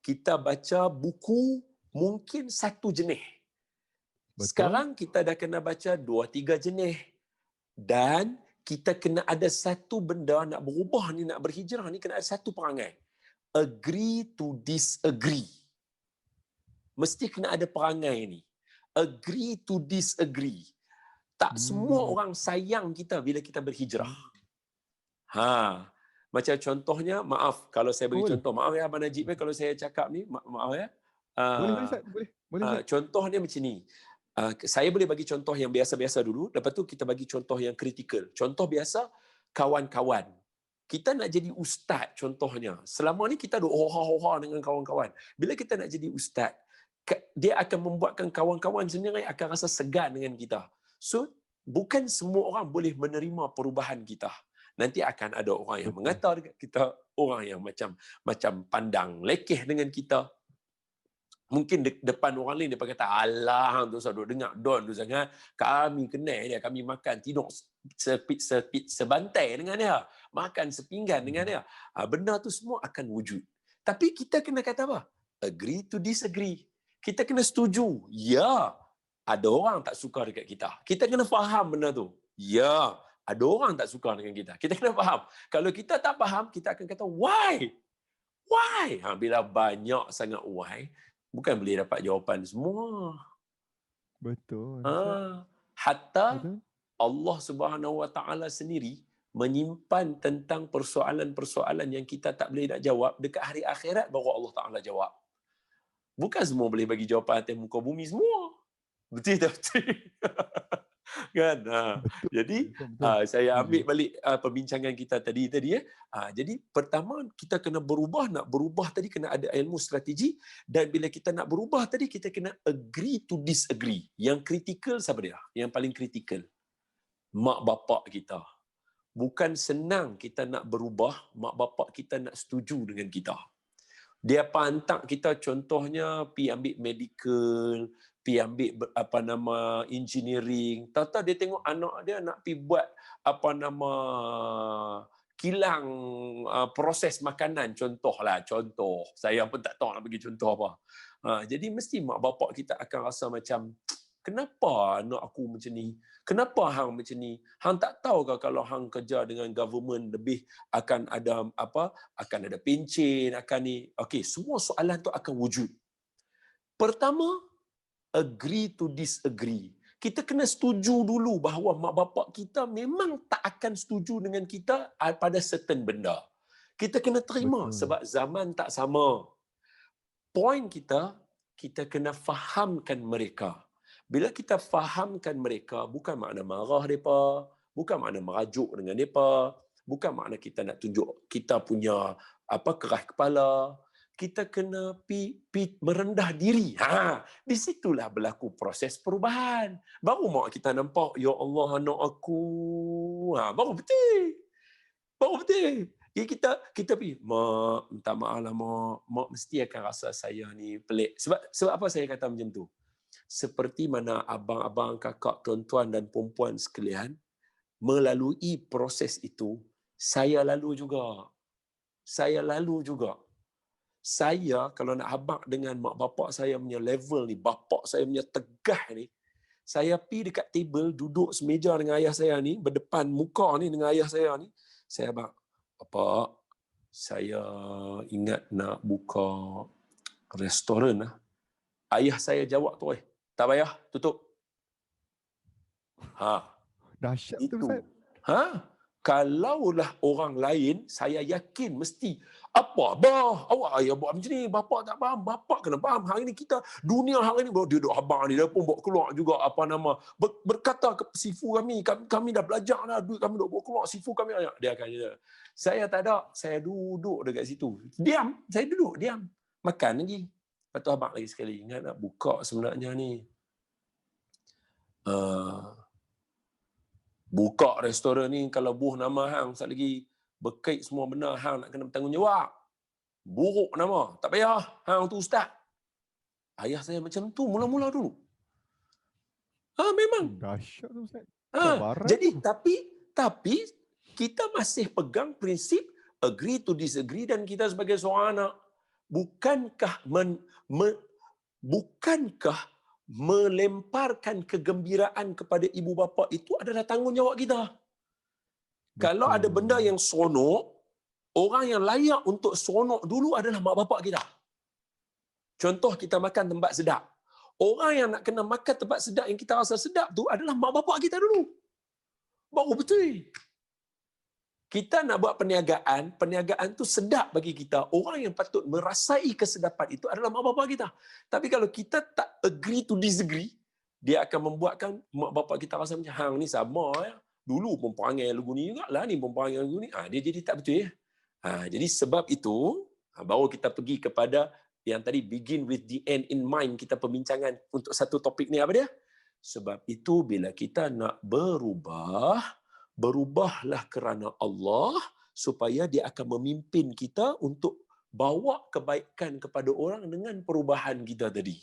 kita baca buku mungkin satu jenis. Betul. Sekarang kita dah kena baca 2-3 jenis. Dan kita kena ada satu benda nak berubah ni, nak berhijrah ni, kena ada satu perangai. Agree to disagree. Mesti kena ada perangai ni. Agree to disagree. Tak semua orang sayang kita bila kita berhijrah. Macam contohnya, maaf kalau saya bagi contoh. Maaf ya Abang Najib, kalau saya cakap ni, maaf ya. Boleh. Contohnya macam ni. Saya boleh bagi contoh yang biasa-biasa dulu, lepas tu kita bagi contoh yang kritikal. Contoh biasa, kawan-kawan. Kita nak jadi ustaz contohnya. Selama ni kita duk hoha-hoha dengan kawan-kawan. Bila kita nak jadi ustaz, dia akan membuatkan kawan-kawan sendiri akan rasa segan dengan kita. So, bukan semua orang boleh menerima perubahan kita. Nanti akan ada orang yang mengata dekat kita, orang yang macam pandang lekeh dengan kita. Mungkin depan orang lain dia kata, alah, tu saya dengar Don tu sangat, kami kenal dia, kami makan tidur sebantai dengan dia, makan sepinggan dengan dia. Benda tu semua akan wujud. Tapi kita kena kata apa? Agree to disagree. Kita kena setuju. Ya, ada orang tak suka dekat kita. Kita kena faham benda tu. Ya, ada orang tak suka dengan kita. Kita kena faham. Kalau kita tak faham, kita akan kata, why? Bila banyak sangat why, bukan boleh dapat jawapan semua. Betul. Hatta Allah Subhanahu Wa Taala sendiri menyimpan tentang persoalan-persoalan yang kita tak boleh nak jawab, dekat hari akhirat baru Allah Taala jawab. Bukan semua boleh bagi jawapan atas muka bumi semua. Betul tak betul? Kan? Jadi saya ambil balik perbincangan kita tadi ya. Jadi pertama kita kena berubah, nak berubah tadi kena ada ilmu strategi, dan bila kita nak berubah tadi kita kena agree to disagree. Yang kritikal siapa dia? Yang paling kritikal mak bapak kita. Bukan senang kita nak berubah, mak bapak kita nak setuju dengan kita. Dia pantak kita contohnya pi ambil medical, pi ambil engineering. Tahu-tahu dia tengok anak dia nak pi buat kilang proses makanan, contoh. Saya pun tak tahu nak bagi contoh apa. Jadi mesti mak bapak kita akan rasa macam, kenapa anak aku macam ni? Kenapa hang macam ni? Hang tak tahu ke kalau hang kerja dengan government lebih akan ada akan ada pencen, akan ni. Okey, semua soalan tu akan wujud. Pertama, agree to disagree. Kita kena setuju dulu bahawa mak bapak kita memang tak akan setuju dengan kita pada certain benda. Kita kena terima. Betul. Sebab zaman tak sama. Point kita kita kena fahamkan mereka. Bila kita fahamkan mereka, bukan makna marah mereka, bukan makna merajuk dengan mereka, bukan makna kita nak tunjuk kita punya keras kepala. Kita kena merendah diri. Di situlah berlaku proses perubahan. Baru mak kita nampak, ya Allah anak aku. Baru betul. Baru betul. Jadi kita pergi, mak, minta maaf lah mak mesti akan rasa saya ni pelik. Sebab apa saya kata macam tu? Seperti mana abang-abang, kakak, tuan-tuan dan perempuan sekalian melalui proses itu, saya lalu juga. Saya kalau nak habaq dengan mak bapak saya punya level ni, bapak saya punya tegah ni, saya pergi dekat table, duduk semeja dengan ayah saya ni, berdepan muka ni dengan ayah saya ni, saya abang, bapak, saya ingat nak buka restoran lah. Ayah saya jawab tu, tak payah, tutup. Dahsyat tu, Itu. Ustaz. Kalaulah orang lain, saya yakin mesti, apa, bah, awak ayah buat macam ni, bapak tak faham, bapak kena faham. Hari ni kita, dunia hari ni, dia duduk abang ni, dia pun bawa keluar juga, berkata ke sifu kami dah belajar dah, duit kami dah bawa keluar, sifu kami, dia akan kata, saya tak ada, saya duduk dekat situ. Saya duduk, diam. Makan lagi. Lepas tu abang lagi sekali, ingat nak buka sebenarnya ni. Buka restoran ni, kalau buh nama hang, sat lagi berkait semua benda, hang nak kena bertanggungjawab. Buruk nama, tak payah, hang tu ustaz. Ayah saya macam tu mula-mula dulu. Memang. Dahsyat tu, Ustaz. Jadi tapi kita masih pegang prinsip agree to disagree, dan kita sebagai seorang anak, bukankah melemparkan kegembiraan kepada ibu bapa itu adalah tanggungjawab kita. Betul. Kalau ada benda yang seronok, orang yang layak untuk seronok dulu adalah mak bapak kita. Contoh, kita makan tempat sedap. Orang yang nak kena makan tempat sedap yang kita rasa sedap tu adalah mak bapak kita dulu. Baru betul. Kita nak buat perniagaan tu sedap bagi kita. Orang yang patut merasai kesedapan itu adalah mak bapak kita. Tapi kalau kita tak agree to disagree, dia akan membuatkan mak bapak kita rasa macam, hang ni sama ya. Dulu pun perangai lagu ni juga lah, ni pun perangai lagu ni. Dia jadi tak betul ya. Jadi sebab itu, baru kita pergi kepada yang tadi, begin with the end in mind, kita perbincangan untuk satu topik ni apa dia? Sebab itu bila kita nak berubahlah kerana Allah, supaya dia akan memimpin kita untuk bawa kebaikan kepada orang dengan perubahan kita tadi.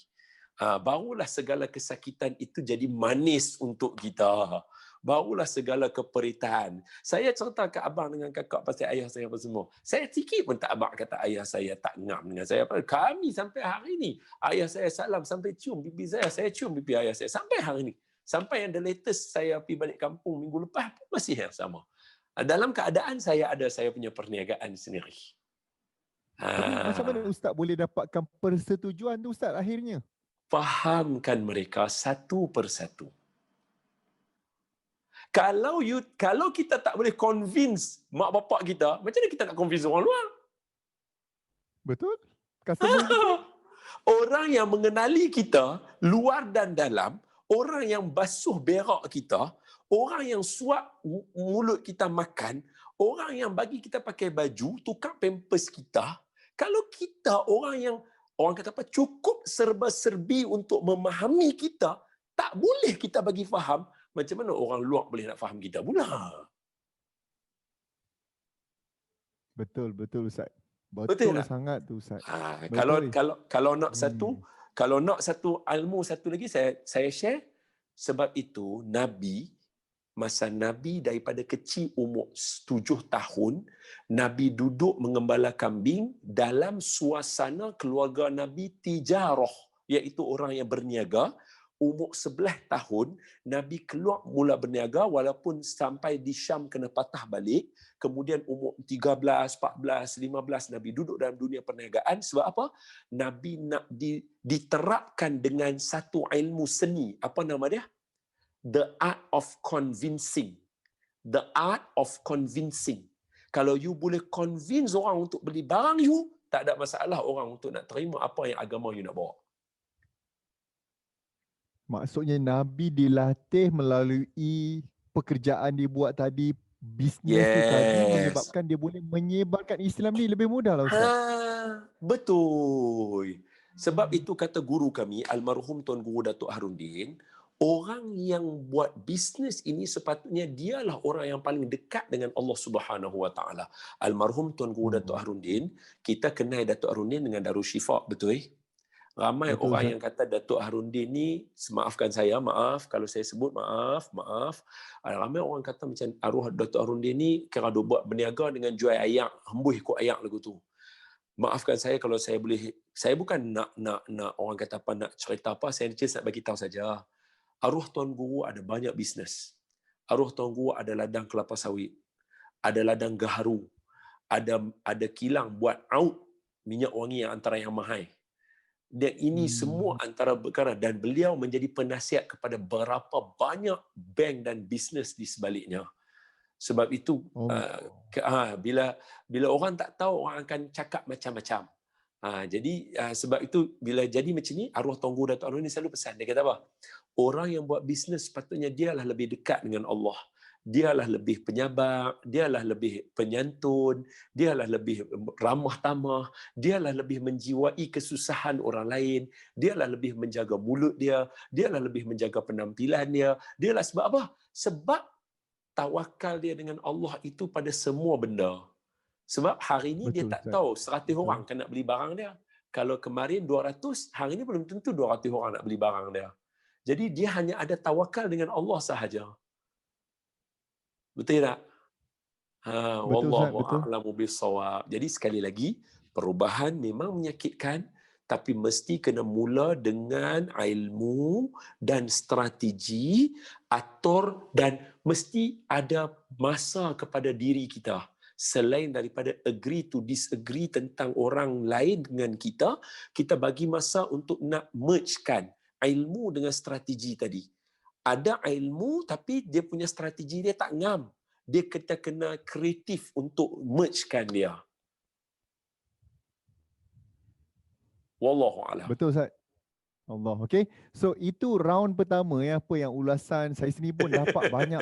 Barulah segala kesakitan itu jadi manis untuk kita. Barulah segala keperitan. Saya cerita ke abang dengan kakak pasal ayah saya apa semua. Saya sikit pun tak abang kata ayah saya tak ngam dengan saya. Kami sampai hari ni, ayah saya salam sampai cium pipi saya cium pipi ayah saya sampai hari ni. Sampai yang the latest saya pergi balik kampung minggu lepas pun masih yang sama. Dalam keadaan saya punya perniagaan sendiri. Tapi macam mana Ustaz boleh dapatkan persetujuan tu, Ustaz, akhirnya? Fahamkan mereka satu persatu. Kalau kita tak boleh convince mak bapak kita, macam mana kita nak convince orang luar? Betul. Customer kita. Orang yang mengenali kita luar dan dalam, orang yang basuh berak kita, orang yang suap mulut kita makan, orang yang bagi kita pakai baju, tukar pampers kita. Kalau kita orang kata apa, cukup serba-serbi untuk memahami kita, tak boleh kita bagi faham, macam mana orang luar boleh nak faham kita pula? Betul Ustaz. Betul sangat tu, Ustaz. Kalau nak satu ilmu satu lagi saya share. Sebab itu masa Nabi daripada kecil umur 7 tahun, Nabi duduk mengembala kambing dalam suasana keluarga Nabi tijarah, iaitu orang yang berniaga. Umur 11 tahun, Nabi keluar mula berniaga walaupun sampai di Syam kena patah balik. Kemudian umur 13, 14, 15, Nabi duduk dalam dunia perniagaan. Sebab apa? Nabi nak diterapkan dengan satu ilmu seni. Apa nama dia? The art of convincing. The art of convincing. Kalau you boleh convince orang untuk beli barang you, tak ada masalah orang untuk nak terima apa yang agama you nak bawa. Maksudnya Nabi dilatih melalui pekerjaan dia buat tadi, bisnes tu tadi Yes. menyebabkan dia boleh menyebarkan Islam ni lebih mudah lah Ustaz. Betul. Sebab itu kata guru kami, almarhum Tuan Guru Datuk Harundin, orang yang buat bisnes ini sepatutnya dialah orang yang paling dekat dengan Allah Subhanahu Wa Taala. Almarhum Tuan Guru Datuk Harundin, kita kenal Datuk Harundin dengan Darus Syifa, betul? Ramai Betul, orang Ustaz. yang kata Datuk Harundin ni, maafkan saya, maaf kalau saya sebut, maaf. Ramai orang kata macam arwah Datuk Harundin ni kira dia buat berniaga dengan jual ayak, hembus ikut ayak lagu tu. Maafkan saya kalau saya boleh, saya bukan nak orang kata apa, nak cerita apa, saya just nak bagi tahu saja. Arwah Tuan Guru ada banyak bisnes. Arwah Tuan Guru ada ladang kelapa sawit, ada ladang gaharu, ada kilang buat out minyak wangi yang antara yang mahal. Dan ini semua antara perkara, dan beliau menjadi penasihat kepada berapa banyak bank dan bisnes di sebaliknya. Sebab itu bila orang tak tahu, orang akan cakap macam-macam. Jadi sebab itu bila jadi macam ni, arwah Tuan Guru Datuk Harundin selalu pesan, dia kata apa? Orang yang buat bisnes sepatutnya dialah lebih dekat dengan Allah. Dialah lebih penyabar, dialah lebih penyantun, dialah lebih ramah tamah, dialah lebih menjiwai kesusahan orang lain, dialah lebih menjaga mulut dia, dialah lebih menjaga penampilan dia. Dialah sebab apa? Sebab tawakal dia dengan Allah itu pada semua benda. Sebab hari ini dia tak tahu 100 orang kan nak beli barang dia. Kalau kemarin 200, hari ini belum tentu 200 orang nak beli barang dia. Jadi dia hanya ada tawakal dengan Allah sahaja. Betul tak? Wallahu a'lamu bissawab. Jadi sekali lagi, perubahan memang menyakitkan, tapi mesti kena mula dengan ilmu dan strategi, atur, dan mesti ada masa kepada diri kita. Selain daripada agree to disagree tentang orang lain dengan kita, kita bagi masa untuk nak mergekan ilmu dengan strategi tadi. Ada ilmu tapi dia punya strategi dia tak ngam. Dia kena kreatif untuk mergekan dia. Wallahu a'lam. Betul Ustaz. Allah. Okay. So itu round pertama ya, apa yang ulasan saya sendiri pun dapat banyak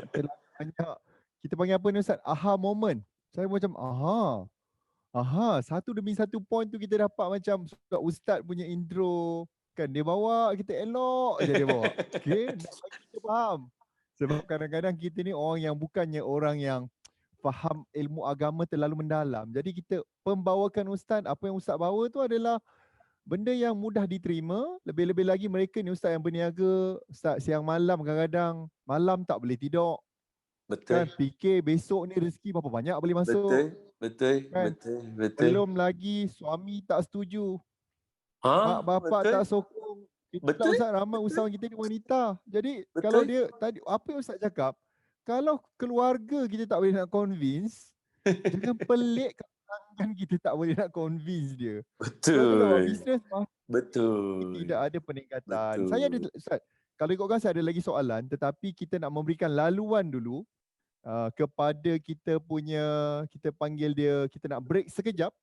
kita panggil apa ni Ustaz? Aha moment. Saya macam satu demi satu point tu kita dapat macam Ustaz punya intro kan, dia bawa kita elok je dia bawa. Okay. Nak bagi kita faham. Sebab kadang-kadang kita ni orang yang bukannya orang yang faham ilmu agama terlalu mendalam. Jadi kita pembawakan Ustaz, apa yang Ustaz bawa tu adalah benda yang mudah diterima. Lebih-lebih lagi mereka ni Ustaz yang berniaga, Ustaz siang malam, kadang-kadang malam tak boleh tidur. Betul. Kan fikir besok ni rezeki berapa banyak boleh masuk. Betul. Kan? Betul. Belum lagi suami tak setuju. Mak bapak tak sokong. Itulah Ustaz, ramai usahawan kita ni wanita. Jadi kalau dia tadi apa yang Ustaz cakap, kalau keluarga kita tak boleh nak convince, jangan pelik kan kita tak boleh nak convince dia. Kalau bisnes tidak ada peningkatan. Betul. Saya ada Ustaz, kalau ikutkan saya ada lagi soalan, tetapi kita nak memberikan laluan dulu kepada kita panggil dia, kita nak break sekejap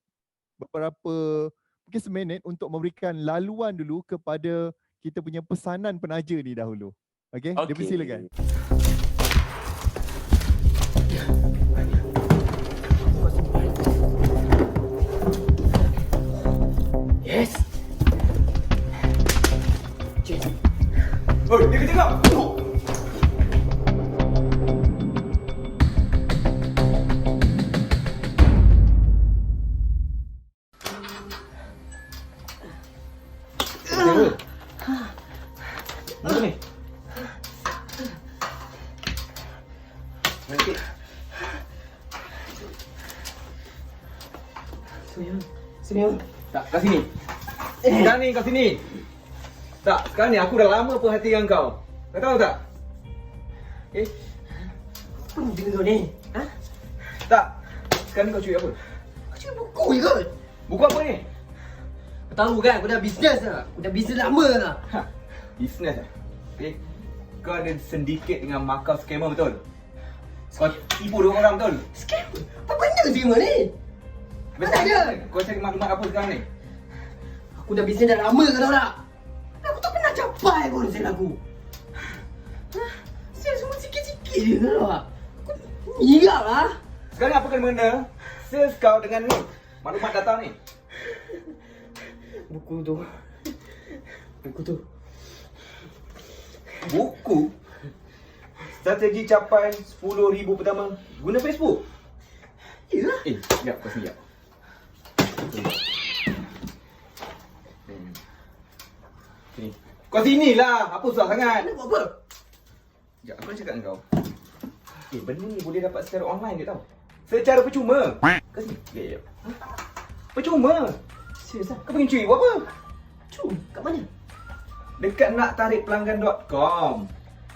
mungkin seminit untuk memberikan laluan dulu kepada kita punya pesanan penaja ni dahulu. Okey? Dia persilakan. Yes. Oi, dia tengok. Apa ni? Nanti. Sini. Tak, kat sini. Sekarang ni kat sini. Tak, sekarang ni aku dah lama perhatikan kau. Kau tahu tak? Apa benda kau ni? Ha? Tak. Sekarang ni kau curi apa? Kau curi buku je kot? Buku apa ni? Kau tahu kan aku dah bisnes dah. Aku dah bisnes lama dah. Bisnes lah. Kau ada sindiket dengan markah scammer betul? Kau tipu dua orang betul? Scam? Apa benda scammer ni? Mana ada? Kau cari maklumat apa sekarang ni? Aku dah bisnes dah lama kau tahu tak? Aku tak pernah capai pun sen aku. Iyalah. Iyalah. Sekarang apa kena mengena? Sales kau dengan ni. Maklumat data ni. Buku tu. Buku? Strategi capai 10,000 pertama guna Facebook? Iyalah. Sekejap, kau sekejap. Sini. Kau sinilah. Apa susah sangat? Nak buat apa? Sekejap, aku nak cakap dengan kau. Benda ni boleh dapat secara online je tau. Secara percuma. Kau sini. Ya. Percuma. Serius lah. Kau pergi curi buat apa? Cuma, kat mana? Dekat naktarikpelanggan.com.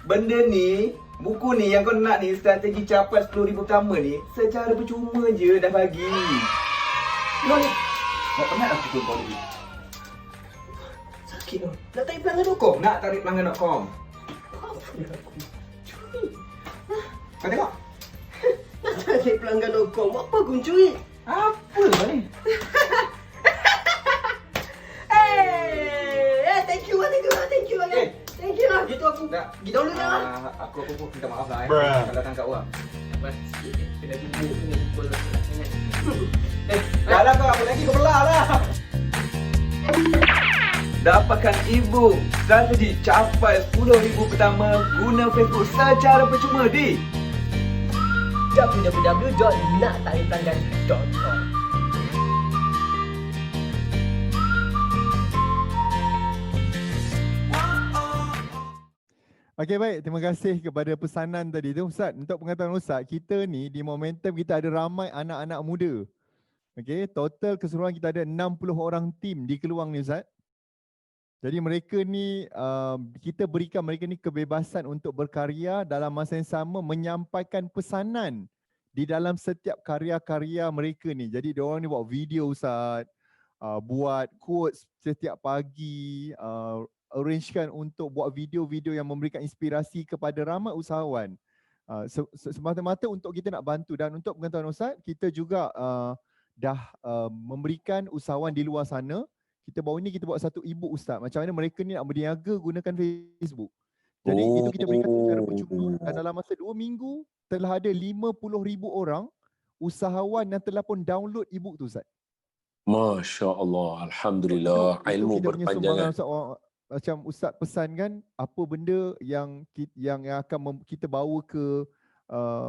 Benda ni, buku ni yang kau nak ni, strategi capai 10,000 pertama ni, secara percuma je dah bagi. Kau ni Kau penat aku pukul kau ni. sakit tu. Nak tarik pelanggan.com. Naktarikpelanggan.com. Kau tengok. Nak tarik pelanggan.com. Apa aku mencuri? Apa kau ni? Thank you lah. Eh. Thank you lah. Gitu aku. Tak. Pergi download lah. Aku minta maaf lah Bruh. kalau tangkap orang. Apa? Kena tunggu. Kena pukul sangat. Dah lah kau, apa lagi kau belah lah. Dapatkan ebook strategi capai 10,000 pertama guna Facebook secara percuma di www.naktarikpelanggan.com. Okey, baik. Terima kasih kepada pesanan tadi tu. Ustaz, untuk pengetahuan Ustaz, kita ni di Momentum kita ada ramai anak-anak muda. Okey, total keseluruhan kita ada 60 orang tim di Keluang ni Ustaz. Jadi mereka ni, kita berikan mereka ni kebebasan untuk berkarya dalam masa yang sama menyampaikan pesanan di dalam setiap karya-karya mereka ni. Jadi diorang ni buat video Ustaz, buat quotes setiap pagi, arrangekan untuk buat video-video yang memberikan inspirasi kepada ramai usahawan. Semata-mata untuk kita nak bantu, dan untuk pengetahuan Ustaz, kita juga dah memberikan usahawan di luar sana. Kita baru ni kita buat satu e-book Ustaz, macam mana mereka ni nak berniaga gunakan Facebook. Jadi itu kita berikan secara percuma, dan dalam masa 2 minggu telah ada 50,000 orang usahawan yang telah pun download e-book tu Ustaz. Masya Allah, Alhamdulillah, Itu ilmu kita punya berpanjangan. sumbangan Ustaz. Macam Ustaz pesan kan, apa benda yang akan kita bawa ke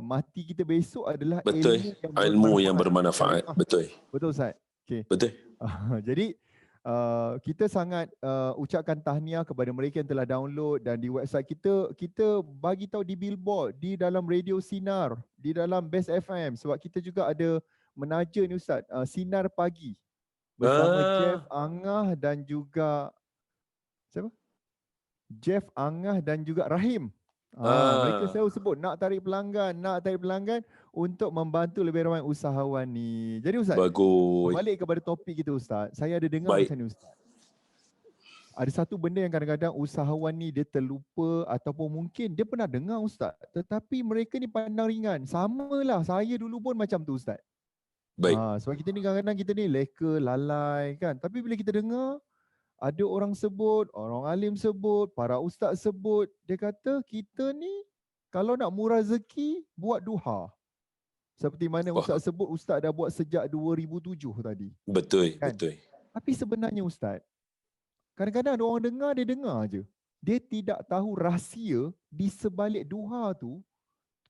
mati kita besok adalah Betul, ilmu yang bermanfaat. Betul. Betul Ustaz. Okay. Betul. Jadi kita sangat ucapkan tahniah kepada mereka yang telah download, dan di website kita bagi tahu di billboard, di dalam radio Sinar, di dalam Best FM, sebab kita juga ada menaja ni Ustaz, Sinar Pagi bersama Jeff Angah dan juga siapa? Jeff Angah dan juga Rahim. Mereka selalu sebut nak tarik pelanggan untuk membantu lebih ramai usahawan ni. Jadi Ustaz, Bagus. balik kepada topik kita Ustaz. Saya ada dengar macam ni Ustaz. Ada satu benda yang kadang-kadang usahawan ni dia terlupa, ataupun mungkin dia pernah dengar Ustaz, tetapi mereka ni pandang ringan. Samalah, saya dulu pun macam tu Ustaz. Baik. Sebab kita ni kadang-kadang kita ni leka, lalai kan. Tapi bila kita dengar ada orang sebut, orang alim sebut, para ustaz sebut, dia kata kita ni kalau nak murah rezeki, buat duha. Seperti mana ustaz sebut, ustaz dah buat sejak 2007 tadi. Betul, kan? betul. Tapi sebenarnya ustaz, kadang-kadang ada orang dengar, dia dengar je. Dia tidak tahu rahsia di sebalik duha tu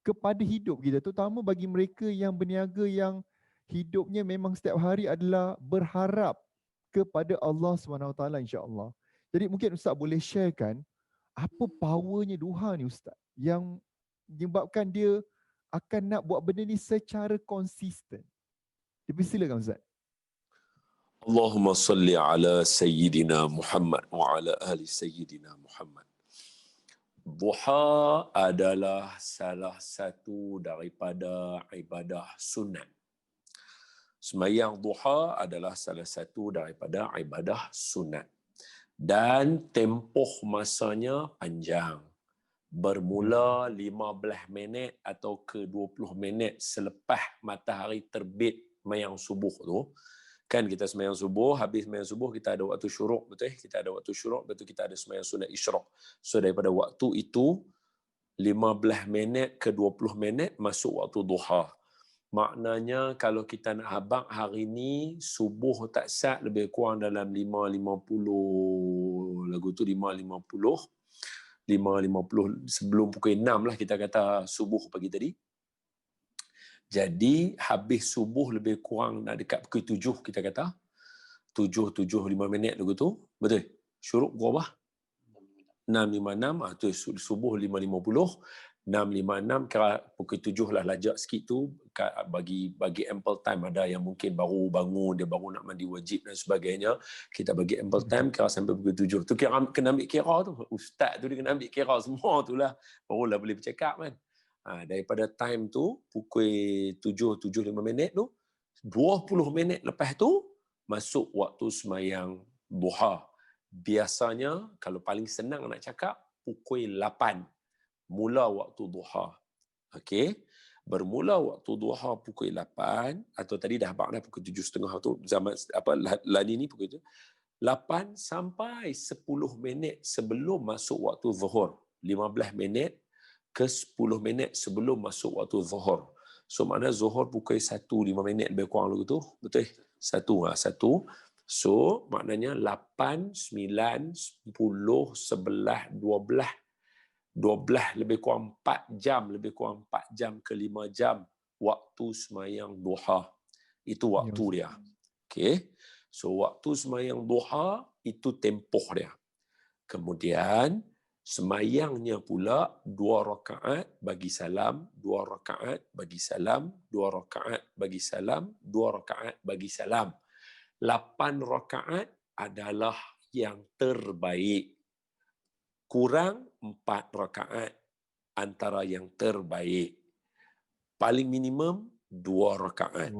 kepada hidup kita. Terutama bagi mereka yang berniaga, yang hidupnya memang setiap hari adalah berharap kepada Allah SWT insya-Allah. Jadi mungkin Ustaz boleh sharekan apa powernya duha ni Ustaz, yang menyebabkan dia akan nak buat benda ni secara konsisten. Silakan Ustaz. Allahumma salli ala Sayyidina Muhammad wa ala ahli Sayyidina Muhammad. Duha adalah salah satu daripada ibadah sunat. Sembahyang duha adalah salah satu daripada ibadah sunat. Dan tempoh masanya panjang. Bermula 15 minit atau ke 20 minit selepas matahari terbit sembahyang subuh tu. Kan kita sembahyang subuh, habis sembahyang subuh kita ada waktu syuruk, betul? Kita ada waktu syuruk, betul, kita ada sembahyang sunat isyraq. So daripada waktu itu 15 minit ke 20 minit masuk waktu duha. Maknanya kalau kita nak habaq hari ni subuh tak sat lebih kurang dalam 5.50 lagu tu 5.50 sebelum pukul 6 lah kita kata subuh pagi tadi. Jadi habis subuh lebih kurang nak dekat pukul 7 kita kata. 7.5 minit lagu tu. Betul? Syuruk berapa? 6.56 tu subuh 5.50. 6.56 kira pukul 7 lah lajak sikit tu bagi ample time. Ada yang mungkin baru bangun, dia baru nak mandi wajib dan sebagainya, kita bagi ample time kira sampai pukul 7 tu kira kena ambil kira tu, ustaz tu dia kena ambil kira semua tu lah, barulah boleh bercakap kan. Daripada time tu pukul 7.05 minit tu 20 minit lepas tu masuk waktu semayang duha. Biasanya kalau paling senang nak cakap pukul 8 mula waktu duha. Okey. Bermula waktu duha pukul 8 atau tadi dah habaq dah pukul 7.30 tu zaman lani ni pukul 8 sampai 10 minit sebelum masuk waktu zuhur. 15 minit ke 10 minit sebelum masuk waktu zuhur. So makna zuhur pukul 1.5 minit lebih kurang lagu tu. Betul? 1. So maknanya 8, 9, 10, 11, 12 lebih kurang 4 jam, lebih kurang 4 jam ke 5 jam waktu semayang duha. Itu waktu dia. Okey. So waktu semayang duha itu tempoh dia. Kemudian semayangnya pula 2 rakaat bagi salam, 2 rakaat bagi salam, 2 rakaat bagi salam, 2 rakaat bagi salam. 8 rakaat adalah yang terbaik. Kurang 4 rakaat antara yang terbaik. Paling minimum 2 rakaat.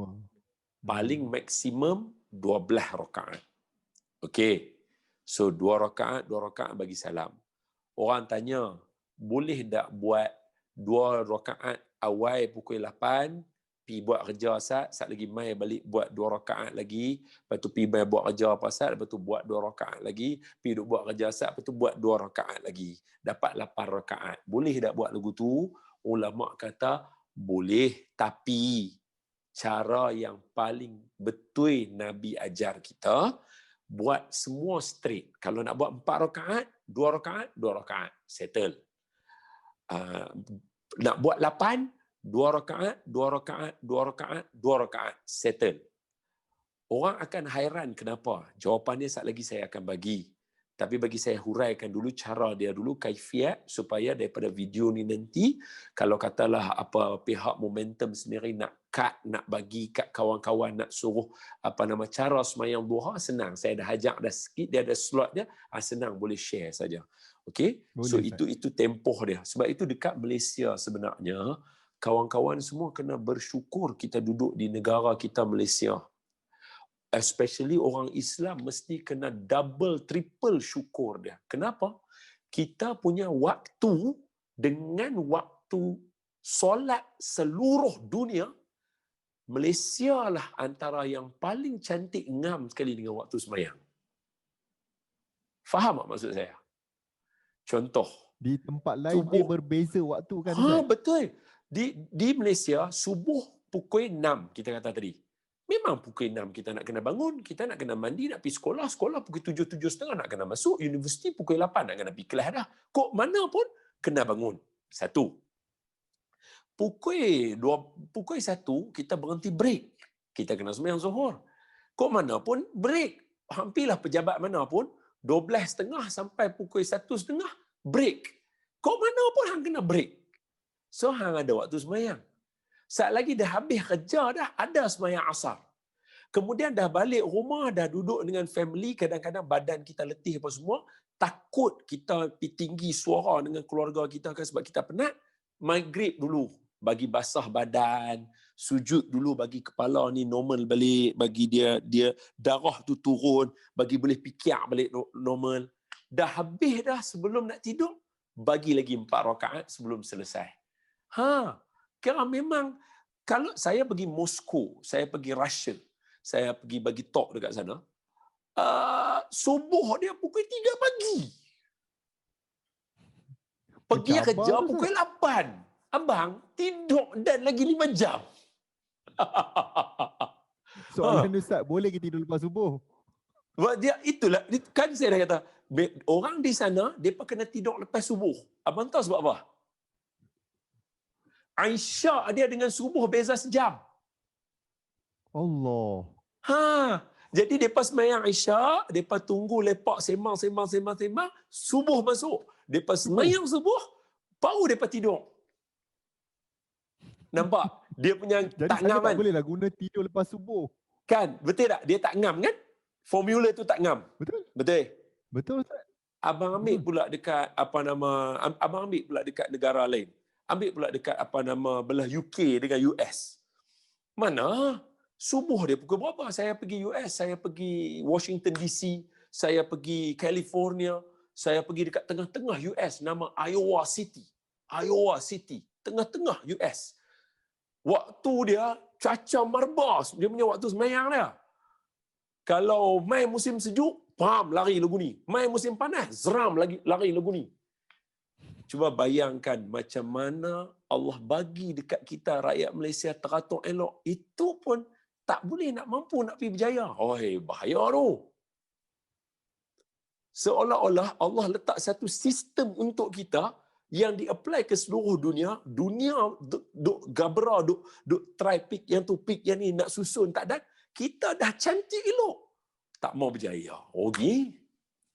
Paling maksimum 12 rakaat. Okey. So 2 rakaat bagi salam. Orang tanya, boleh tak buat 2 rakaat awal pukul 8, pergi buat kerja sat lagi mai balik buat 2 rakaat lagi, lepas tu pergi mai buat kerja pasal, lepas tu buat 2 rakaat lagi, pergi duk buat kerja sat, lepas tu buat 2 rakaat lagi. Dapat 8 rakaat. Boleh tak buat lagu tu? Ulama kata boleh, tapi cara yang paling betul Nabi ajar kita buat semua straight. Kalau nak buat 4 rakaat, 2 rakaat, 2 rakaat, settle. Nak buat 8, 2 rakaat, 2 rakaat, 2 rakaat, 2 rakaat, settle. Orang akan hairan kenapa? Jawapannya saat lagi saya akan bagi. Tapi bagi saya huraikan dulu cara dia dulu, kaifiat, supaya daripada video ni nanti, kalau katalah apa pihak momentum sendiri nak cut, nak bagi kat kawan-kawan, nak suruh cara semayang duha, senang. Saya dah ajak dah sikit, dia ada slot dia, senang boleh share saja. Okey? So itu tempoh dia. Sebab itu dekat Malaysia sebenarnya, kawan-kawan semua kena bersyukur kita duduk di negara kita Malaysia. Especially orang Islam mesti kena double, triple syukur dia. Kenapa? Kita punya waktu dengan waktu solat seluruh dunia, Malaysia lah antara yang paling cantik ngam sekali dengan waktu sembahyang. Faham tak maksud saya? Contoh. Di tempat lain subuh. dia berbeza waktu kan Ustaz? Betul. Di Malaysia, subuh pukul 6 kita kata tadi. Memang pukul 6 kita nak kena bangun, kita nak kena mandi, nak pergi sekolah. Sekolah pukul 7, 7.30 nak kena masuk. Universiti pukul 8 nak kena pergi kelas dah. Kok mana pun kena bangun. 1. Pukul 1 kita berhenti break. Kita kena sembahyang zuhur. Kok mana pun break. Hampirlah pejabat mana pun 12.30 sampai pukul 1.30 break. Kok mana pun hang kena break. So hang ada waktu sembahyang. Saat lagi dah habis kerja dah, ada sembahyang asar. Kemudian dah balik rumah, dah duduk dengan family, kadang-kadang badan kita letih apa semua, takut kita tinggi suara dengan keluarga kita kan sebab kita penat, maghrib dulu bagi basah badan, sujud dulu bagi kepala ni normal balik, bagi dia darah tu turun, bagi boleh fikir balik normal. Dah habis dah sebelum nak tidur, bagi lagi 4 rakaat sebelum selesai. Kira memang kalau saya pergi Moskow, saya pergi Russia, saya pergi bagi talk dekat sana, subuh dia pukul 3 pagi. Pergi Macam kerja abang tu, pukul 8. Abang tidur dan lagi 5 jam. Soalan Ustaz, boleh ke tidur lepas subuh? Sebab dia itulah kan saya dah kata orang di sana depa kena tidur lepas subuh. Abang tahu sebab apa? Aisyah dia dengan subuh beza sejam. Allah. Ha, jadi depa sembahyang Isyak, depa tunggu lepak sembang, subuh masuk. Depa sembahyang subuh, baru depa tidur. Nampak? Dia punya Jadi tak saya ngam tak kan? boleh lah guna tidur lepas subuh. Kan? Betul tak? Dia tak ngam kan? Formula tu tak ngam. Betul? Betul? Betul Ustaz? Abang ambil Betul. pula dekat abang ambil pula dekat negara lain. Ambil pula dekat belah UK dengan US. Mana? Subuh dia pukul berapa? Saya pergi US, saya pergi Washington DC, saya pergi California, saya pergi dekat tengah-tengah US nama Iowa City. Iowa City, tengah-tengah US. Waktu dia caca marbas, dia punya waktu sembahyang dia. Kalau mai musim sejuk, pam lari lagu ni. Mai musim panas, zeram lari lagu ni. Cuba bayangkan macam mana Allah bagi dekat kita rakyat Malaysia teratur elok. Itu pun tak boleh nak mampu nak pergi berjaya. Oi, bahaya tu. Seolah-olah Allah letak satu sistem untuk kita yang di-apply ke seluruh dunia. Dunia duk gabra, duk try pick yang tu, pick yang ni, nak susun tak ada. Kita dah cantik elok. Tak mau berjaya. Rugi.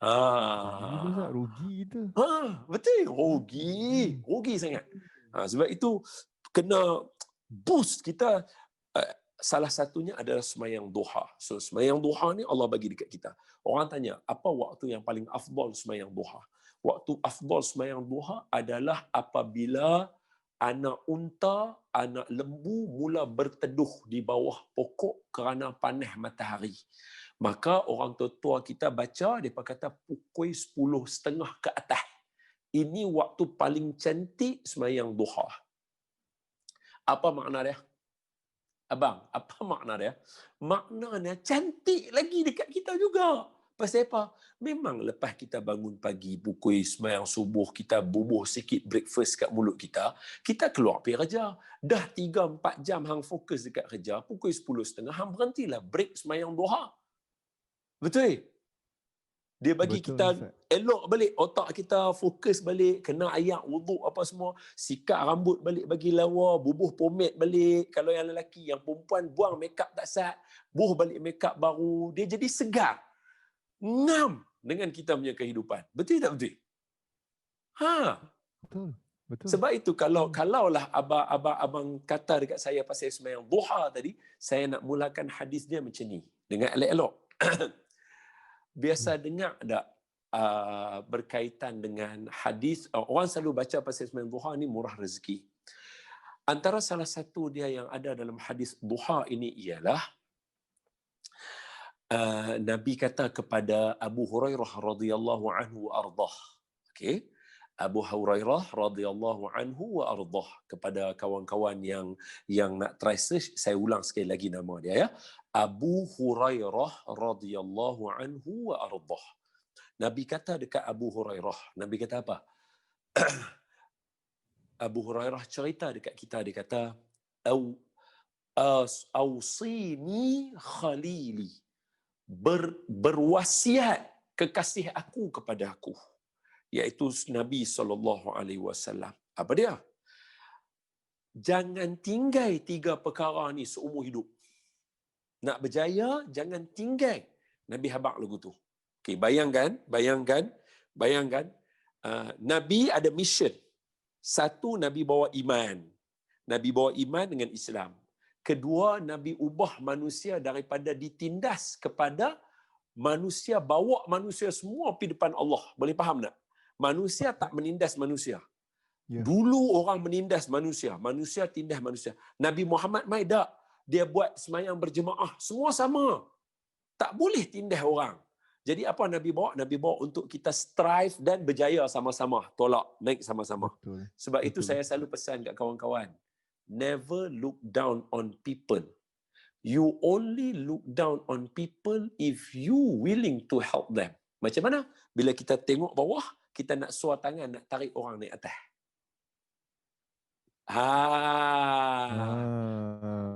Rugi tu Ustaz, rugi kita. Betul. Rugi sangat. Sebab itu kena boost kita. Salah satunya adalah sembahyang duha. So sembahyang duha ni Allah bagi dekat kita. Orang tanya, apa waktu yang paling afdal sembahyang duha? Waktu afdal sembahyang duha adalah apabila anak unta, anak lembu mula berteduh di bawah pokok kerana panas matahari. Maka orang tua kita baca, mereka kata pukul 10.30 ke atas. Ini waktu paling cantik sembahyang duha. Apa makna dia? Abang, apa makna dia? Maknanya cantik lagi dekat kita juga. Pasal apa? Memang lepas kita bangun pagi, pukul sembahyang subuh, kita bubuh sikit breakfast kat mulut kita, kita keluar pergi kerja. Dah 3-4 jam hang fokus dekat kerja, pukul 10.30 hang berhentilah break sembahyang duha. Betul? Dia bagi Betul, kita Ustaz. elok balik, otak kita fokus balik, kena ayak, wuduk apa semua, sikat rambut balik bagi lawa, bubuh pomade balik. Kalau yang lelaki, yang perempuan buang makeup tak sat, buh balik makeup baru, dia jadi segar. Ngam dengan kita punya kehidupan. Betul tak betul? Betul. Betul. Sebab itu kalaulah abang kata dekat saya pasal sembahyang duha tadi, saya nak mulakan hadis dia macam ni. Dengan elok-elok. Biasa dengar tak berkaitan dengan hadis, orang selalu baca pasal sembahyang duha ni murah rezeki. Antara salah satu dia yang ada dalam hadis duha ini ialah Nabi kata kepada Abu Hurairah radhiyallahu anhu wa ardah. Okey. Abu Hurairah radhiyallahu anhu wa ardah, kepada kawan-kawan yang nak try search, saya ulang sekali lagi nama dia ya. Abu Hurairah radhiyallahu anhu wa ardah. Nabi kata dekat Abu Hurairah, Nabi kata apa? Abu Hurairah cerita dekat kita, dia kata awsini khalili, berwasiat kekasih aku kepada aku, iaitu Nabi SAW. Apa dia? Jangan tinggal 3 perkara ni seumur hidup. Nak berjaya, jangan tinggal. Nabi habaq lagu tu. Okay, bayangkan. Nabi ada mission. Satu, Nabi bawa iman. Nabi bawa iman dengan Islam. Kedua, Nabi ubah manusia daripada ditindas kepada manusia, bawa manusia semua pergi depan Allah. Boleh faham tak? Manusia tak menindas manusia. Ya. Dulu orang menindas manusia, manusia tindas manusia. Nabi Muhammad mai tak. Dia buat sembahyang berjemaah, semua sama. Tak boleh tindas orang. Jadi apa Nabi bawa? Nabi bawa untuk kita strive dan berjaya sama-sama, tolak, naik sama-sama. Betul. Sebab itu Betul. saya selalu pesan kat kawan-kawan, never look down on people. You only look down on people if you willing to help them. Macam mana? Bila kita tengok bawah, kita nak suar tangan, nak tarik orang naik atas.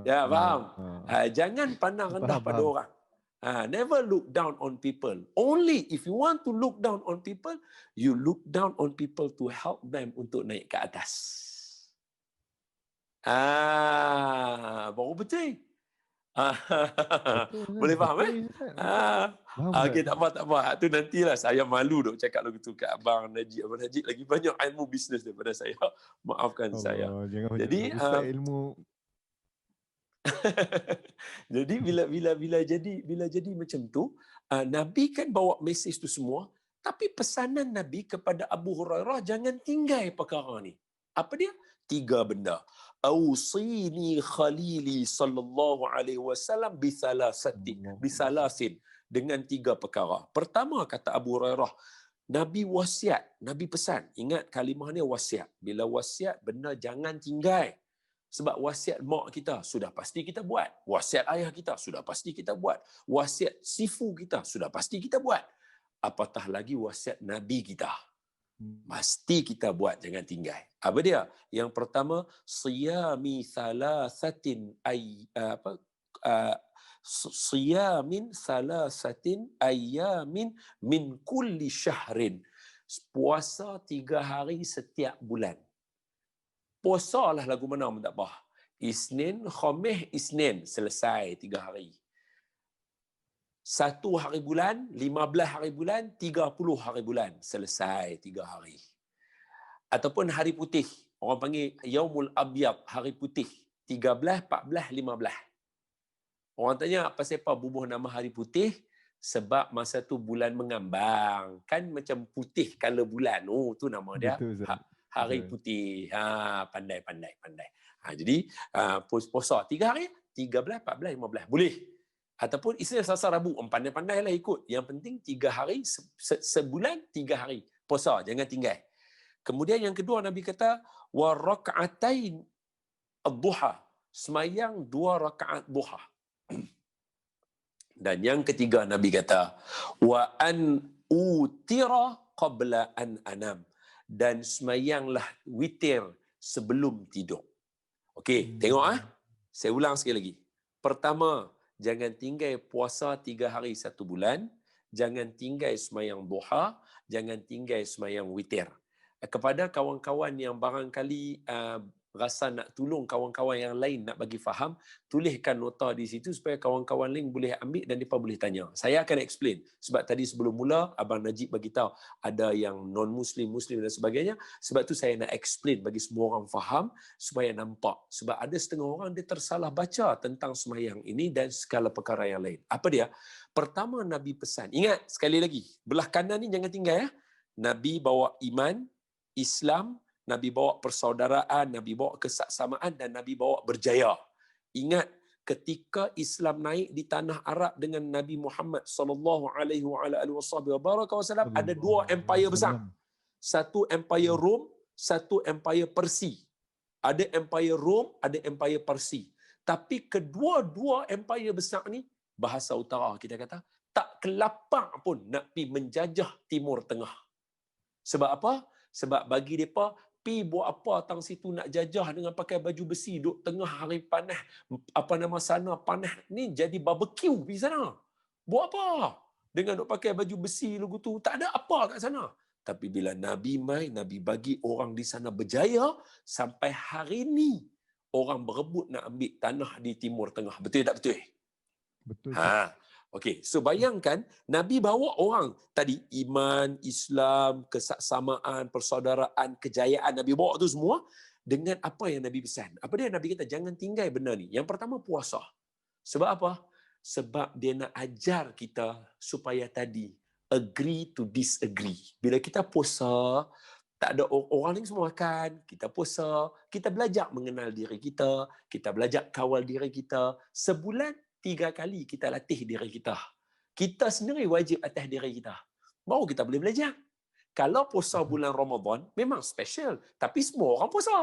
Ya, faham? Jangan pandang rendah pada orang. Never look down on people. Only if you want to look down on people, you look down on people to help them untuk naik ke atas. Baru betul. Boleh faham Okey, tak apa. Tu nantilah saya malu duk cakap lagu tu kat Abang Najib. Abang Najib lagi banyak ilmu bisnes daripada saya. Maafkan saya. Jadi ilmu. Jadi bila jadi macam tu, Nabi kan bawa mesej tu semua, tapi pesanan Nabi kepada Abu Hurairah jangan tinggal perkara ni. Apa dia? 3 benda. Ausini khalili sallallahu alaihi wasallam bisalasin, dengan 3 perkara. Pertama, kata Abu Hurairah, Nabi wasiat, Nabi pesan. Ingat kalimah ni wasiat. Bila wasiat, benda jangan tinggal. Sebab wasiat mak kita sudah pasti kita buat. Wasiat ayah kita sudah pasti kita buat. Wasiat sifu kita sudah pasti kita buat. Apatah lagi wasiat Nabi kita. Mesti kita buat, jangan tinggal. Apa dia? Yang pertama, siyami thalathatin ayamin min kulli syahrin. Puasa 3 hari setiap bulan. Puasa lah lagu mana pun tak apa. Isnin, Khamis, Isnin, selesai 3 hari. 1 hari bulan, 15 hari bulan, 30 hari bulan, selesai 3 hari. Ataupun hari putih, orang panggil Yaumul Abyad, hari putih, 13, 14, 15. Orang tanya pasal apa bubuh nama hari putih? Sebab masa tu bulan mengambang. Kan macam putih color bulan. Oh, tu nama dia. Hari putih. Pandai. Jadi puasa 3 hari, 13, 14, 15. Boleh. Ataupun Isnin, Selasa, Rabu. Pandai-pandailah ikut. Yang penting 3 hari, sebulan 3 hari. Puasa, jangan tinggal. Kemudian yang kedua Nabi kata, wa rak'atain ad-duha. Semayang 2 rakaat duha. Dan yang ketiga Nabi kata, wa an utira qabla an anam. Dan semayanglah witir sebelum tidur. Okey, tengok saya ulang sekali lagi. Pertama, jangan tinggal puasa 3 hari 1 bulan. Jangan tinggal semayang duha. Jangan tinggal semayang witir. Kepada kawan-kawan yang barangkali rasa nak tolong kawan-kawan yang lain nak bagi faham, tuliskan nota di situ supaya kawan-kawan lain boleh ambil dan mereka boleh tanya. Saya akan explain. Sebab tadi sebelum mula, Abang Najib bagi tahu ada yang non-Muslim, Muslim dan sebagainya. Sebab tu saya nak explain bagi semua orang faham supaya nampak. Sebab ada setengah orang dia tersalah baca tentang sembahyang ini dan segala perkara yang lain. Apa dia? Pertama, Nabi pesan. Ingat sekali lagi, belah kanan ni jangan tinggal ya. Nabi bawa iman, Islam, Nabi bawa persaudaraan, Nabi bawa kesaksamaan dan Nabi bawa berjaya. Ingat ketika Islam naik di tanah Arab dengan Nabi Muhammad sallallahu alaihi wasallam ada 2 empire besar. Satu empire Rom, satu empire Persia. Ada empire Rom, ada empire Persia. Tapi kedua-dua empire besar ni, bahasa utara kita kata, tak kelapak pun nak pi menjajah Timur Tengah. Sebab apa? Sebab bagi mereka, pi buat apa tang situ nak jajah dengan pakai baju besi duk tengah hari panas, sana panas ni jadi barbecue di sana. Buat apa? Dengan duk pakai baju besi lagu tu, tak ada apa kat sana. Tapi bila Nabi mai, Nabi bagi orang di sana berjaya, sampai hari ni orang berebut nak ambil tanah di Timur Tengah. Betul tak betul? Betul. Okey, so bayangkan Nabi bawa orang tadi iman, Islam, kesaksamaan, persaudaraan, kejayaan, Nabi bawa tu semua dengan apa yang Nabi pesan. Apa dia Nabi kata jangan tinggal benda ni. Yang pertama puasa. Sebab apa? Sebab dia nak ajar kita supaya tadi agree to disagree. Bila kita puasa, tak ada orang lain semua makan, kita puasa, kita belajar mengenal diri kita, kita belajar kawal diri kita. Sebulan 3 kali kita latih diri kita. Kita sendiri wajib atas diri kita. Baru kita boleh belajar. Kalau puasa bulan Ramadan, memang special. Tapi semua orang puasa.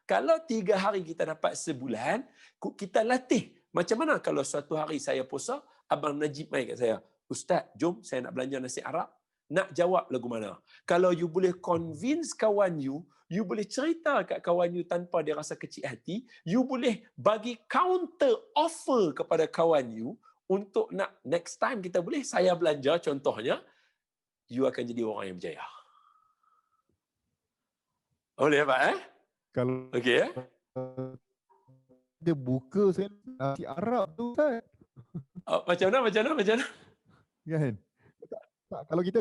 Kalau 3 hari kita dapat sebulan, kita latih. Macam mana kalau suatu hari saya puasa, Abang Najib mai kat saya, Ustaz, jom saya nak belanja nasi Arab. Nak jawab lagu mana? Kalau you boleh convince kawan you boleh cerita kat kawan you tanpa dia rasa kecil hati, you boleh bagi counter offer kepada kawan you untuk nak next time kita boleh saya belanja contohnya, you akan jadi orang yang berjaya. Boleh Pak Kalau Okey dia buka saya nasi Arab tu Ustaz. Macam mana? Kan?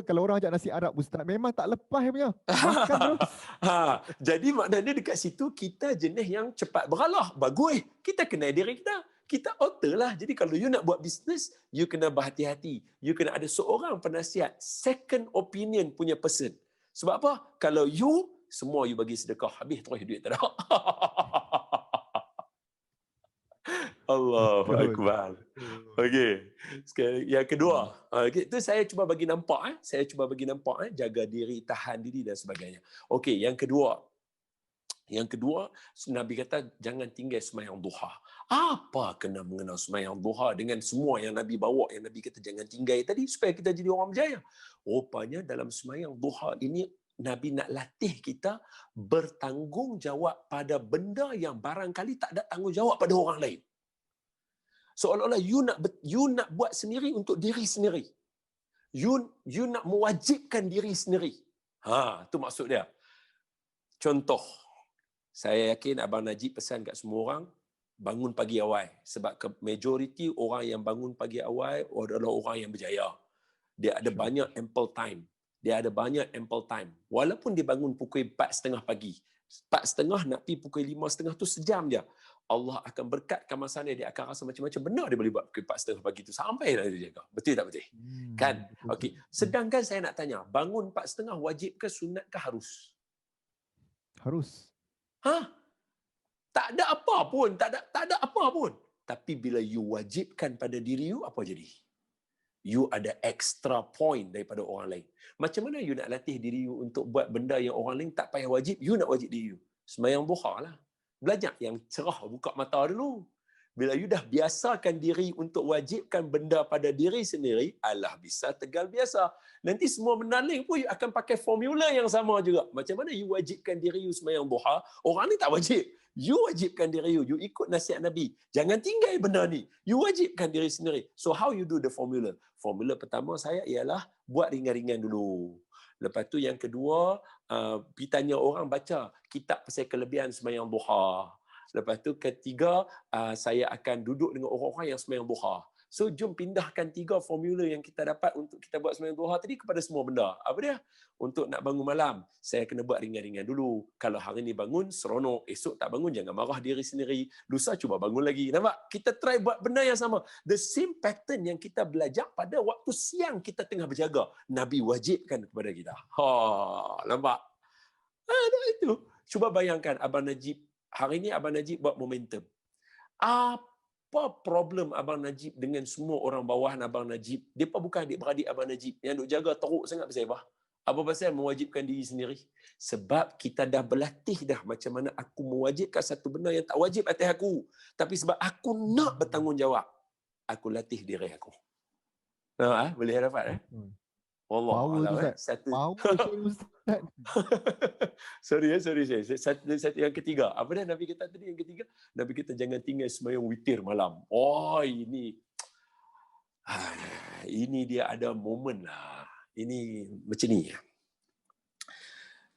Kalau orang ajak nasi Arab Ustaz, memang tak lepas punya. Makan terus. Jadi maknanya dekat situ kita jenis yang cepat beralah. Bagus. Kita kenal diri kita. Kita author lah. Jadi kalau you nak buat bisnes, you kena berhati-hati. You kena ada seorang penasihat, second opinion punya person. Sebab apa? Kalau you, semua you bagi sedekah, habis terus duit tak ada. Allahu Akbar. Okey. Yang kedua, itu saya cuba bagi nampak jaga diri, tahan diri dan sebagainya. Okey, yang kedua, Nabi kata jangan tinggal sembahyang duha. Apa kena mengenal sembahyang duha dengan semua yang Nabi bawa, yang Nabi kata jangan tinggal tadi supaya kita jadi orang berjaya? Rupanya dalam sembahyang duha ini Nabi nak latih kita bertanggungjawab pada benda yang barangkali tak ada tanggungjawab pada orang lain. Seolah-olah you nak buat sendiri untuk diri sendiri. You nak mewajibkan diri sendiri. Tu maksud dia. Contoh, saya yakin Abang Najib pesan kat semua orang, bangun pagi awal. Sebab majoriti orang yang bangun pagi awal adalah orang yang berjaya. Dia ada banyak ample time. Walaupun dia bangun pukul 4.30 pagi. 4.30 nak pergi pukul 5.30 tu sejam je. Allah akan berkatkan masa dia akan rasa macam-macam benda dia boleh buat pukul 4.30 pagi tu sampai dah dia jaga. Betul tak betul? Kan? Okey. Sedangkan saya nak tanya, bangun 4.30 wajib ke sunat ke harus? Harus. Tak ada apa pun, tak ada apa pun. Tapi bila you wajibkan pada diri you, apa jadi? You ada extra point daripada orang lain. Macam mana you nak latih diri you untuk buat benda yang orang lain tak payah wajib, you nak wajib diri you? Sembahyang duha lah. Belajar yang cerah, buka mata dulu. Bila you dah biasakan diri untuk wajibkan benda pada diri sendiri, alah bisa tegal biasa. Nanti semua menaling pun you akan pakai formula yang sama juga. Macam mana you wajibkan diri you sembahyang duha, orang ni tak wajib. You wajibkan diri you ikut nasihat Nabi. Jangan tinggal benda ni. You wajibkan diri sendiri. So how you do the formula? Formula pertama saya ialah buat ringan-ringan dulu. Lepas tu yang kedua, pergi tanya orang baca kitab pasal kelebihan sembahyang duha. Lepas tu ketiga, saya akan duduk dengan orang-orang yang sembahyang duha. So jom pindahkan 3 formula yang kita dapat untuk kita buat sembahyang duha tadi kepada semua benda. Apa dia? Untuk nak bangun malam, saya kena buat ringan-ringan dulu. Kalau hari ni bangun, seronok. Esok tak bangun, jangan marah diri sendiri. Lusa cuba bangun lagi. Nampak? Kita try buat benda yang sama. The same pattern yang kita belajar pada waktu siang kita tengah berjaga. Nabi wajibkan kepada kita. Nampak? Itu. Cuba bayangkan Abang Najib. Hari ni Abang Najib buat momentum. Apa problem Abang Najib dengan semua orang bawahan Abang Najib? Mereka bukan adik-beradik Abang Najib yang duk jaga teruk sangat pasal apa? Apa pasal mewajibkan diri sendiri? Sebab kita dah berlatih dah macam mana aku mewajibkan satu benda yang tak wajib atas aku. Tapi sebab aku nak bertanggungjawab, aku latih diri aku. Boleh dapat Wallah. Satu. Sorry. Satu yang ketiga. Apa dah Nabi kata tadi yang ketiga? Nabi kata jangan tinggal sembahyang witir malam. Ini dia ada momen lah. Ini macam ni.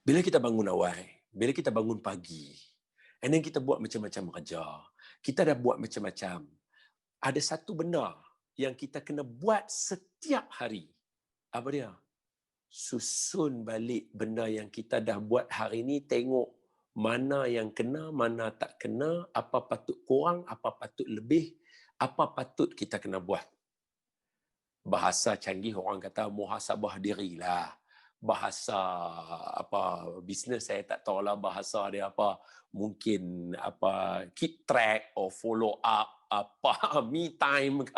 Bila kita bangun awal, bila kita bangun pagi, and then kita buat macam-macam kerja. Kita dah buat macam-macam. Ada satu benda yang kita kena buat setiap hari. Apa dia? Susun balik benda yang kita dah buat hari ni, tengok mana yang kena, mana tak kena, apa patut kurang, apa patut lebih, apa patut kita kena buat. Bahasa canggih orang kata muhasabah dirilah. Bahasa bisnes saya tak tahulah bahasa dia apa. Mungkin keep track or follow up, me time ke.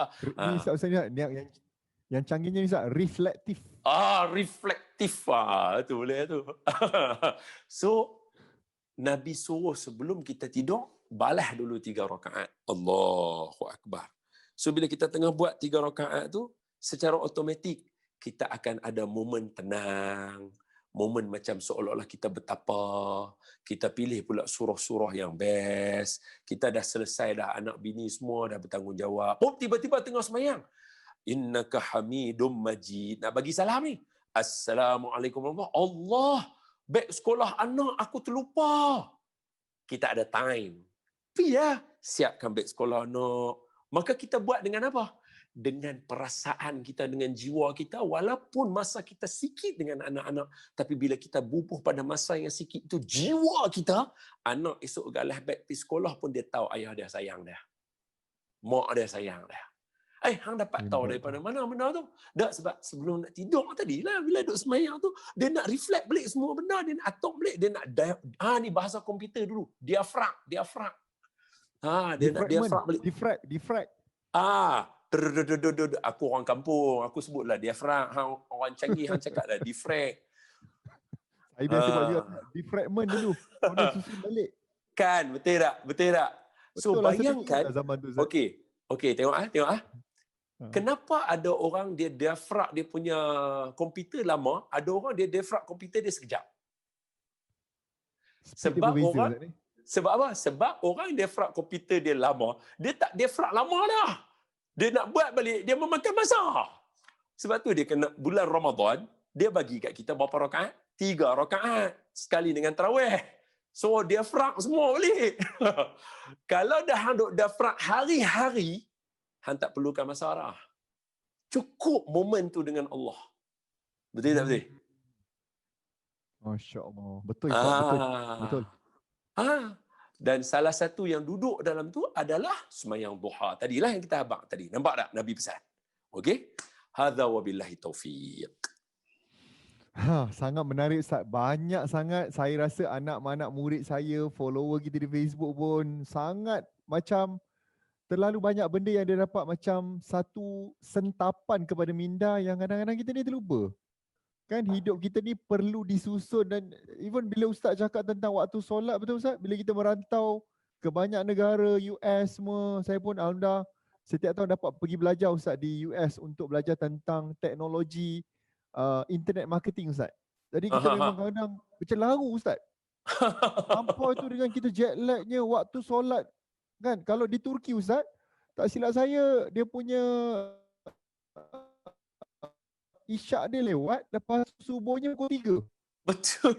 Yang canggihnya ni reflektif. Reflektif. Tu boleh tu. So Nabi suruh sebelum kita tidur balas dulu 3 rakaat. Allahu Akbar. So bila kita tengah buat 3 rakaat tu, secara automatik kita akan ada momen tenang, momen macam seolah-olah kita bertapa, kita pilih pula surah-surah yang best, kita dah selesai dah, anak bini semua dah bertanggungjawab. Tiba-tiba tengah semayang, innaka hamidum majid, nak bagi salam ni, assalamualaikum warahmatullahi wabarakatuh. Allah, beg sekolah anak aku terlupa. Kita ada time. Ya, siapkan beg sekolah anak. Maka kita buat dengan apa? Dengan perasaan kita, dengan jiwa kita, walaupun masa kita sikit dengan anak-anak, tapi bila kita bubuh pada masa yang sikit itu, jiwa kita, anak esok galah beg pergi sekolah pun dia tahu ayah dia sayang dia. Mak dia sayang dia. Hang dapat tahu daripada mana benda tu? Dah sebab sebelum nak tidur tadilah, bila duduk semayang tu, dia nak reflect balik semua benda, dia nak atok balik, dia nak ni bahasa komputer dulu, diafrag. Dia nak diafrag balik. Diffrag. Aku orang kampung, aku sebutlah diafrag. Orang canggih hang cakap lah diffrag. Saya biasa buat juga defragment dulu. Kemudian susun balik. Kan, betul tak? So Betul lah, bayangkan, zaman tu. okey, tengok. Kenapa ada orang dia diafrag dia punya komputer lama, ada orang dia diafrag komputer dia sekejap? Sebab apa? Sebab orang diafrag komputer dia lama, dia tak diafrag lama dah. Dia nak buat balik, dia memakan masa. Sebab tu dia kena bulan Ramadan, dia bagi kat kita berapa rakaat? 3 rakaat sekali dengan tarawih. So diafrag semua balik. Kalau dah hang duk diafrag hari-hari, hang tak perlukan masa dah. Cukup momen tu dengan Allah. Betul tak betul? Masya-Allah. Betul. Betul. Dan salah satu yang duduk dalam tu adalah sembahyang duha. Tadilah yang kita abang tadi. Nampak tak Nabi pesan? Okey? Hadza wabillahi taufiq. Sangat menarik Ustaz. Banyak sangat saya rasa anak murid saya, follower kita di Facebook pun sangat macam terlalu banyak benda yang dia dapat macam satu sentapan kepada minda yang kadang-kadang kita ni terlupa. Kan hidup kita ni perlu disusun, dan even bila Ustaz cakap tentang waktu solat, betul Ustaz? Bila kita merantau ke banyak negara, US semua, saya pun alhamdulillah setiap tahun dapat pergi belajar Ustaz di US untuk belajar tentang teknologi internet marketing Ustaz. Jadi kita memang kadang macam laru Ustaz. Sampai tu dengan kita jet lagnya waktu solat. Kan kalau di Turki Ustaz, tak silap saya dia punya isyak dia lewat, lepas subuhnya pukul 3. Betul.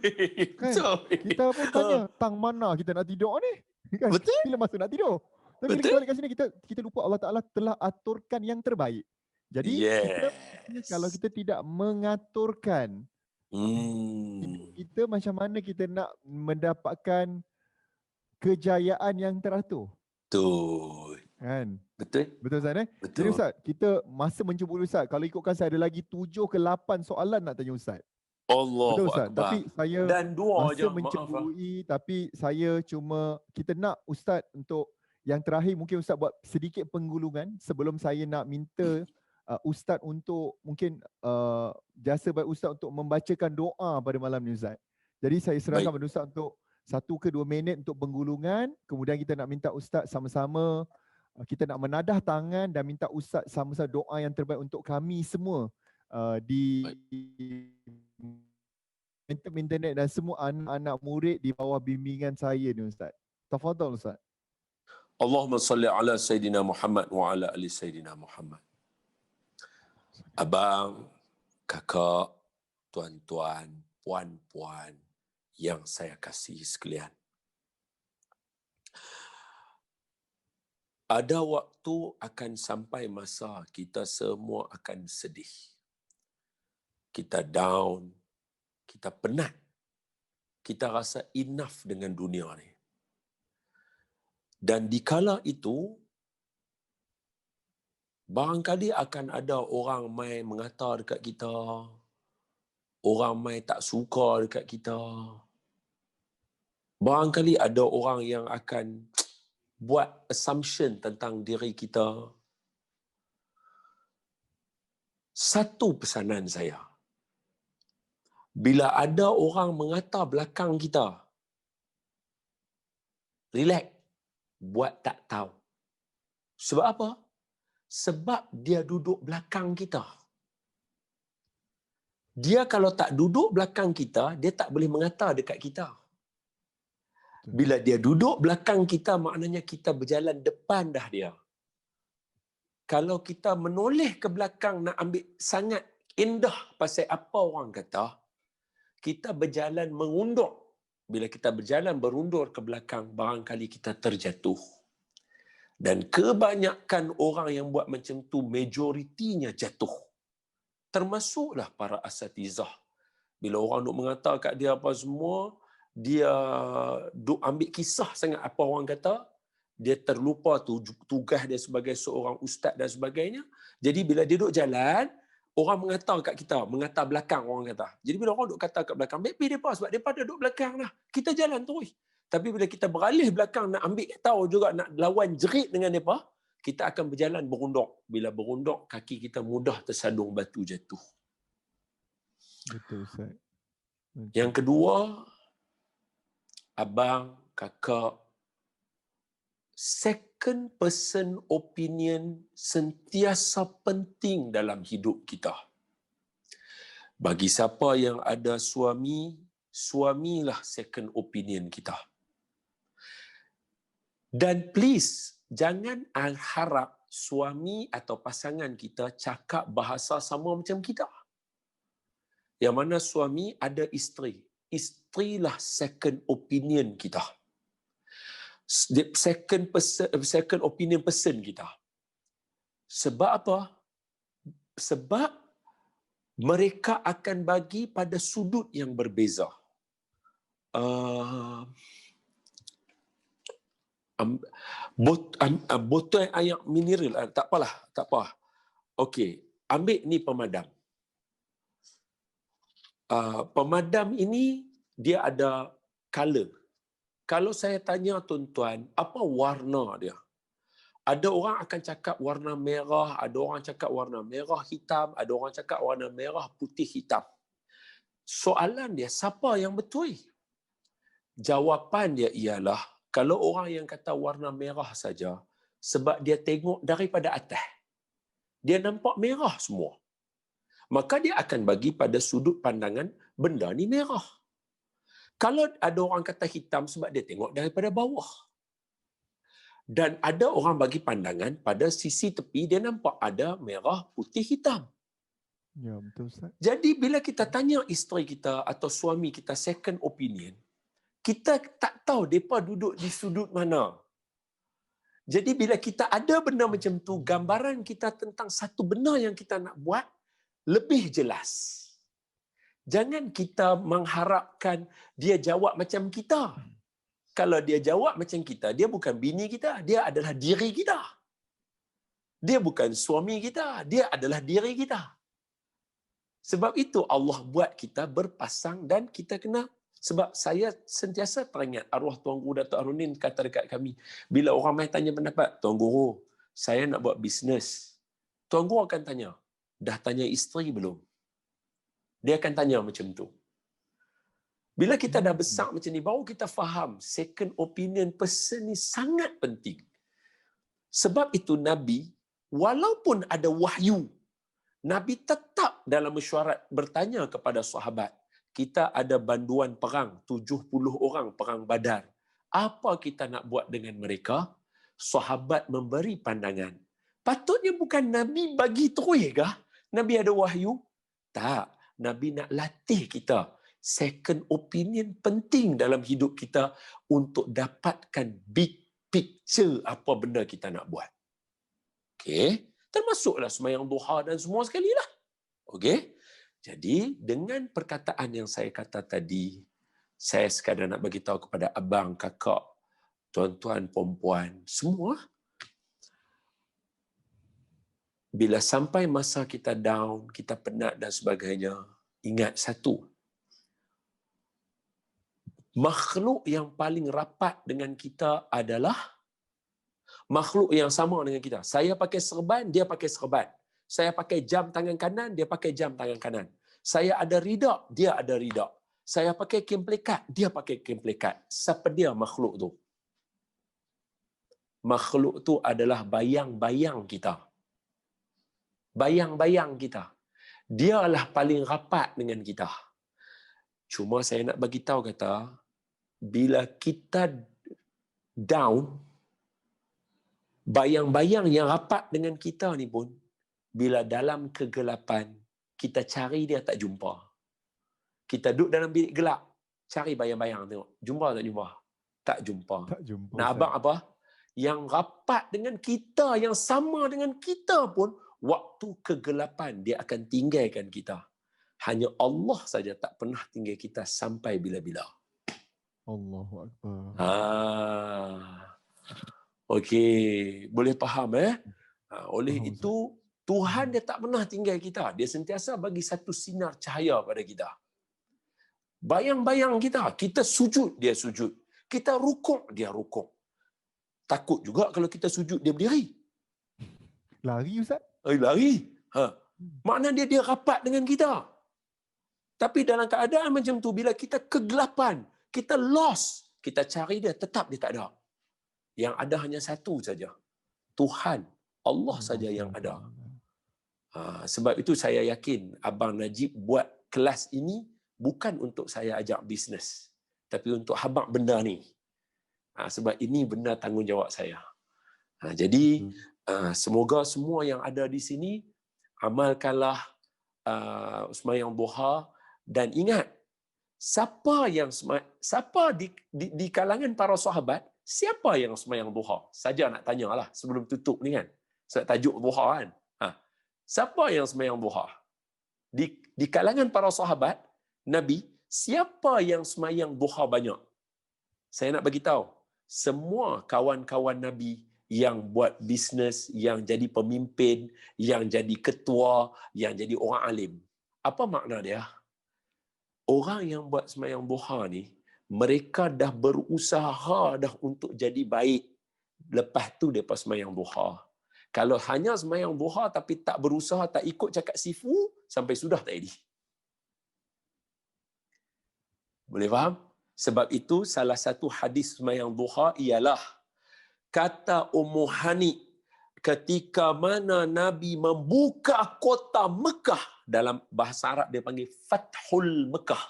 Kan? Kita pun tanya, tang mana kita nak tidur ni? Kan? Betul. Bila masa nak tidur? Tapi bila kita balik kat sini, kita lupa Allah Ta'ala telah aturkan yang terbaik. Jadi kalau kita tidak mengaturkan, kita macam mana kita nak mendapatkan kejayaan yang teratur? Betul. Kan? Betul Ustaz Betul. Jadi Ustaz, kita masa menjemput Ustaz, kalau ikutkan saya ada lagi 7 ke 8 soalan nak tanya Ustaz. Allahu Betul Ustaz, Akbar. tapi saya Dan dua masa je mencemburui, tapi saya cuma, kita nak Ustaz untuk yang terakhir mungkin Ustaz buat sedikit penggulungan sebelum saya nak minta Ustaz untuk mungkin jasa baik Ustaz untuk membacakan doa pada malam ni Ustaz. Jadi saya serahkan pada Ustaz untuk 1 ke 2 minit untuk penggulungan, kemudian kita nak minta Ustaz sama-sama, kita nak menadah tangan dan minta Ustaz sama-sama doa yang terbaik untuk kami semua di internet dan semua anak-anak murid di bawah bimbingan saya ni Ustaz. Tafadhal Ustaz. Allahumma salli ala Sayyidina Muhammad wa ala ali Sayyidina Muhammad. Abang, kakak, tuan-tuan, puan-puan yang saya kasihi sekalian. Ada waktu akan sampai masa kita semua akan sedih. Kita down, kita penat. Kita rasa enough dengan dunia ni. Dan dikala itu, barangkali akan ada orang mai mengata dekat kita, orang mai tak suka dekat kita. Barangkali ada orang yang akan buat assumption tentang diri kita. Satu pesanan saya, bila ada orang mengata belakang kita, relax, buat tak tahu. Sebab apa? Sebab dia duduk belakang kita. Dia kalau tak duduk belakang kita, dia tak boleh mengata dekat kita. Bila dia duduk belakang kita, maknanya kita berjalan depan dah dia. Kalau kita menoleh ke belakang nak ambil sangat indah pasal apa orang kata, kita berjalan mengundur. Bila kita berjalan berundur ke belakang, barangkali kita terjatuh. Dan kebanyakan orang yang buat macam tu, majoritinya jatuh. Termasuklah para asatizah. Bila orang duk mengata kat dia apa semua, dia duk ambil kisah sangat apa orang kata, dia terlupa tugas dia sebagai seorang ustaz dan sebagainya. Jadi bila dia duk jalan, orang mengata kat kita, mengata belakang orang kata. Jadi bila orang duk kata kat belakang, baik pergi depa sebab depa duduk belakang lah. Kita jalan terus. Tapi bila kita beralih belakang nak ambil tahu juga nak lawan jerit dengan depa, kita akan berjalan berundok. Bila berundok, kaki kita mudah tersadung batu jatuh. Betul, Ustaz. Yang kedua, abang, kakak, second person opinion sentiasa penting dalam hidup kita. Bagi siapa yang ada suami, suamilah second opinion kita. Dan please, jangan harap suami atau pasangan kita cakap bahasa sama macam kita. Yang mana suami ada isteri. Isterilah second opinion kita. Second opinion person kita. Sebab apa? Sebab mereka akan bagi pada sudut yang berbeza. Botol air mineral, tak apalah, tak apa. Okey, ambil ni pemadam. Pemadam ini dia ada color. Kalau saya tanya tuan-tuan, apa warna dia? Ada orang akan cakap warna merah, ada orang cakap warna merah hitam, ada orang cakap warna merah putih hitam. Soalan dia, siapa yang betul? Jawapan dia ialah, kalau orang yang kata warna merah saja, sebab dia tengok daripada atas, dia nampak merah semua. Maka dia akan bagi pada sudut pandangan benda ni merah. Kalau ada orang kata hitam sebab dia tengok daripada bawah. Dan ada orang bagi pandangan pada sisi tepi dia nampak ada merah, putih, hitam. Ya, betul, Ustaz. Jadi bila kita tanya isteri kita atau suami kita second opinion, kita tak tahu mereka duduk di sudut mana. Jadi bila kita ada benda macam tu, gambaran kita tentang satu benda yang kita nak buat lebih jelas. Jangan kita mengharapkan dia jawab macam kita. Kalau dia jawab macam kita, dia bukan bini kita, dia adalah diri kita. Dia bukan suami kita, dia adalah diri kita. Sebab itu Allah buat kita berpasang dan kita kena. Sebab saya sentiasa teringat arwah Tuan Guru Datuk Arunin kata dekat kami, bila orang mai tanya pendapat, Tuan Guru, saya nak buat bisnes. Tuan Guru akan tanya, dah tanya isteri belum? Dia akan tanya macam tu. Bila kita dah besar macam ni, baru kita faham second opinion person ni sangat penting. Sebab itu Nabi, walaupun ada wahyu, Nabi tetap dalam mesyuarat bertanya kepada sahabat, kita ada banduan perang, 70 orang perang Badar. Apa kita nak buat dengan mereka? Sahabat memberi pandangan. Patutnya bukan Nabi bagi terus kah? Nabi ada wahyu? Tak. Nabi nak latih kita. Second opinion penting dalam hidup kita untuk dapatkan big picture apa benda kita nak buat. Okey? Termasuklah sembahyang duha dan semua sekali lah. Okey? Jadi, dengan perkataan yang saya kata tadi, saya sekadar nak bagi tahu kepada abang, kakak, tuan-tuan, perempuan, semua. Bila sampai masa kita down, kita penat dan sebagainya, ingat satu. Makhluk yang paling rapat dengan kita adalah makhluk yang sama dengan kita. Saya pakai serban, dia pakai serban. Saya pakai jam tangan kanan, dia pakai jam tangan kanan. Saya ada ridak, dia ada ridak. Saya pakai kemplekat, dia pakai kemplekat. Siapa dia makhluk tu? Makhluk tu adalah bayang-bayang kita. bayang-bayang kita. Dialah paling rapat dengan kita. Cuma saya nak bagi tahu kata, bila kita down, bayang-bayang yang rapat dengan kita ni pun, bila dalam kegelapan, kita cari dia tak jumpa. Kita duduk dalam bilik gelap, cari bayang-bayang tengok. Jumpa tak jumpa? Tak jumpa. Tak jumpa. Nak abang apa? Yang rapat dengan kita, yang sama dengan kita pun, waktu kegelapan dia akan tinggalkan kita. Hanya Allah saja tak pernah tinggal kita sampai bila-bila. Allahu Akbar. Okey, boleh faham oleh Faham, itu Tuhan dia tak pernah tinggal kita. Dia sentiasa bagi satu sinar cahaya pada kita. Bayang-bayang kita, kita sujud, dia sujud. Kita rukuk, dia rukuk. Takut juga kalau kita sujud, dia berdiri. Lari Ustaz? Lari. Makna dia rapat dengan kita. Tapi dalam keadaan macam tu, bila kita kegelapan, kita lost, kita cari dia, tetap dia tak ada. Yang ada hanya satu saja. Tuhan, Allah saja yang ada. Sebab itu saya yakin Abang Najib buat kelas ini bukan untuk saya ajak bisnes, tapi untuk habaq benda ni. Sebab ini benda tanggungjawab saya. Jadi semoga semua yang ada di sini amalkanlah sembahyang duha, dan ingat, siapa di kalangan para sahabat, siapa yang sembahyang duha? Saja nak tanyalah sebelum tutup ni kan. Sebab tajuk duha kan. Siapa yang sembahyang duha? Di kalangan para sahabat Nabi, siapa yang sembahyang duha banyak? Saya nak bagi tahu, semua kawan-kawan Nabi yang buat bisnes, yang jadi pemimpin, yang jadi ketua, yang jadi orang alim. Apa makna dia? Orang yang buat sembahyang duha ni, mereka dah berusaha dah untuk jadi baik. Lepas tu mereka sembahyang duha. Kalau hanya sembahyang duha tapi tak berusaha, tak ikut cakap sifu, sampai sudah tak jadi. Boleh faham? Sebab itu salah satu hadis sembahyang duha ialah, kata Ummu Hani, ketika mana Nabi membuka kota Mekah, dalam bahasa Arab dia panggil Fathul Mekah.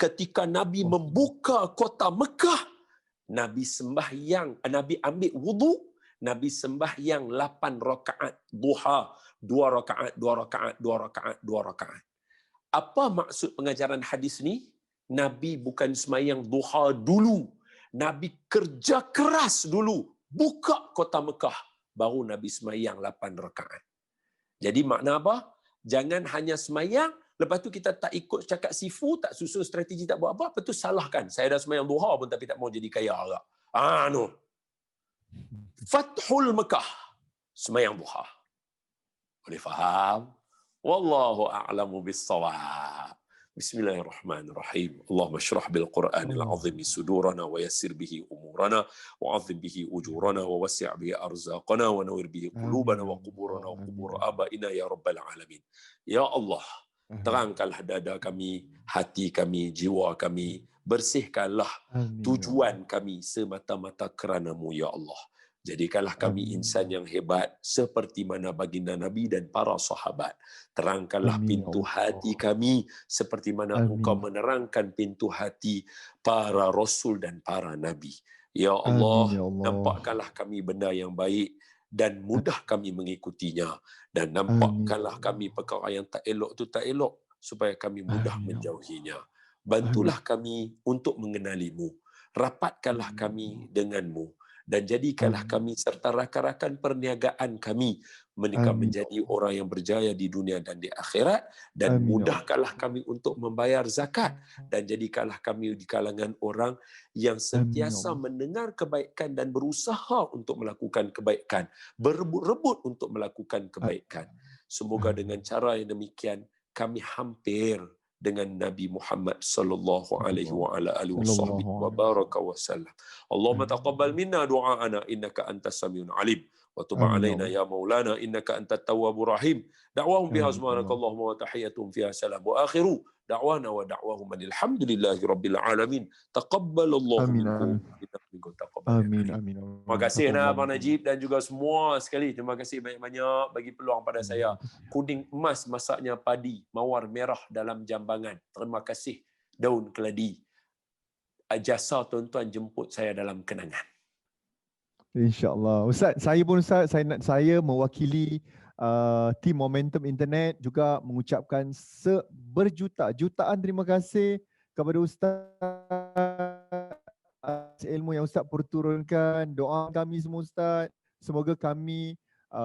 Ketika Nabi membuka kota Mekah, Nabi sembahyang, Nabi ambil wudu, Nabi sembahyang 8 rakaat duha, 2 rakaat, 2 rakaat, 2 rakaat, 2 rakaat. Apa maksud pengajaran hadis ni? Nabi bukan sembahyang duha dulu. Nabi kerja keras dulu, buka kota Mekah, baru Nabi sembahyang 8 rakaat. Jadi makna apa? Jangan hanya sembahyang, lepas tu kita tak ikut cakap sifu, tak susun strategi, tak buat apa, lepas tu salahkan. Saya dah sembahyang duha pun tapi tak mau jadi kaya agak. No. Fathul Mekah, sembahyang duha. Boleh faham? Wallahu a'lamu bis-shawab. Bismillahirrahmanirrahim. Allahumma shrah bil Qur'anil azim sudurana wa yassir bihi umurana wa 'azim bihi ujurana wa wasi' bihi arzaqana wa nawwir bihi qulubana wa quburana wa qubur abaina ya rabbal alamin. Ya Allah, terangkanlah dada kami, hati kami, jiwa kami, bersihkanlah tujuan kami semata-mata kerana-Mu ya Allah. Jadikanlah kami insan yang hebat seperti mana baginda Nabi dan para sahabat. Terangkanlah pintu hati kami seperti mana Engkau menerangkan pintu hati para rasul dan para nabi. Ya Allah, nampakkanlah kami benda yang baik dan mudah kami mengikutinya, dan nampakkanlah kami perkara yang tak elok tu tak elok supaya kami mudah menjauhinya. Bantulah kami untuk mengenali-Mu. Rapatkanlah kami dengan-Mu. Dan jadikanlah kami serta rakan-rakan perniagaan kami mereka menjadi orang yang berjaya di dunia dan di akhirat, dan mudahkanlah kami untuk membayar zakat, dan jadikanlah kami di kalangan orang yang sentiasa mendengar kebaikan dan berusaha untuk melakukan kebaikan, berebut-rebut untuk melakukan kebaikan. Semoga dengan cara yang demikian kami hampir dengan Nabi Muhammad sallallahu alaihi wa ala alihi wasahbihi wa baraka wa sallam. Allahumma taqabbal minna du'aana innaka antas samiun alim wa tub alaina ya maulana innaka antat tawwabur rahim. Da'wahum biha subhanakallahumma wa tahiyyatuhum fiha salam wa akhiru da'wana wa da'wahum alhamdulillahi rabbil alamin. Taqabbalallahu minkum. Amin, amin. Terima kasih Abang Najib dan juga semua sekali. Terima kasih banyak-banyak bagi peluang pada saya. Kuning emas masaknya padi, mawar merah dalam jambangan. Terima kasih daun keladi. Jasa tuan-tuan jemput saya dalam kenangan. InsyaAllah. Ustaz, saya mewakili tim Momentum Internet juga mengucapkan berjuta-jutaan terima kasih kepada Ustaz atas ilmu yang Ustaz perturunkan. Doa kami semua Ustaz, semoga kami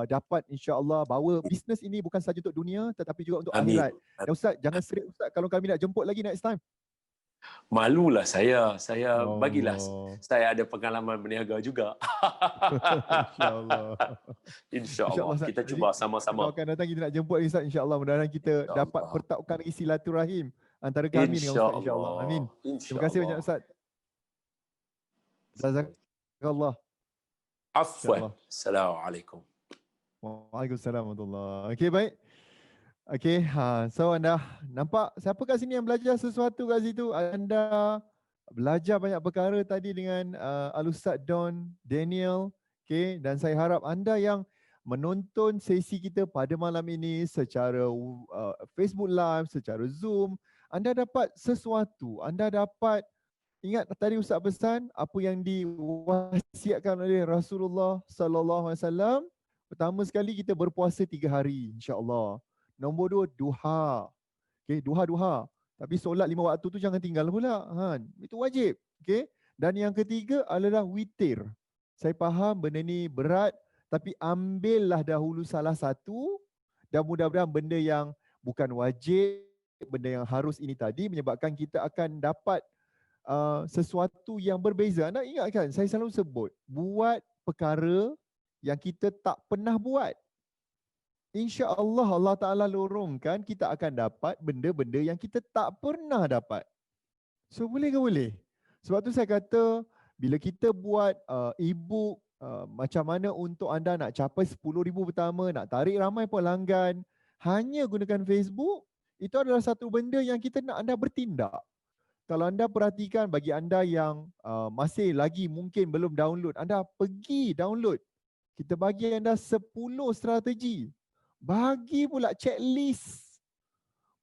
dapat insya-Allah bawa bisnes ini bukan sahaja untuk dunia tetapi juga untuk akhirat. Dan Ustaz, jangan serik Ustaz kalau kami nak jemput lagi next time. Malulah saya bagilah saya ada pengalaman berniaga juga. InsyaAllah. InsyaAllah kita cuba sama-sama. Kalau akan datang kita nak jemput Ustaz, insyaAllah mudah-mudahan kita dapat pertautkan lagi silaturahim antara kami dengan Ustaz, insyaAllah. Amin. Terima kasih banyak Ustaz. Jazakallah. Afwan. Assalamualaikum. Waalaikumsalam warahmatullahi. Okey, baik. Okey, so anda nampak siapa kat sini yang belajar sesuatu kat situ? Anda belajar banyak perkara tadi dengan Al-Ustaz Don Daniel. Okey, dan saya harap anda yang menonton sesi kita pada malam ini secara Facebook Live, secara Zoom, anda dapat sesuatu. Anda dapat ingat tadi Ustaz pesan apa yang diwasiatkan oleh Rasulullah sallallahu alaihi wasallam. Pertama sekali kita berpuasa 3 hari insya-Allah. Nombor 2, duha. Okay, duha. Tapi solat 5 waktu tu jangan tinggal pula. Itu wajib. Okay. Dan yang ketiga adalah witir. Saya faham benda ni berat, tapi ambillah dahulu salah satu dan mudah-mudahan benda yang bukan wajib, benda yang harus ini tadi menyebabkan kita akan dapat sesuatu yang berbeza. Anda ingat kan, saya selalu sebut, buat perkara yang kita tak pernah buat. InsyaAllah Allah Ta'ala lorongkan kita akan dapat benda-benda yang kita tak pernah dapat. So boleh ke boleh? Sebab tu saya kata bila kita buat e-book macam mana untuk anda nak capai 10,000 pertama, nak tarik ramai pelanggan, hanya gunakan Facebook, itu adalah satu benda yang kita nak anda bertindak. Kalau anda perhatikan bagi anda yang masih lagi mungkin belum download, anda pergi download. Kita bagi anda 10 strategi. Bagi pula checklist.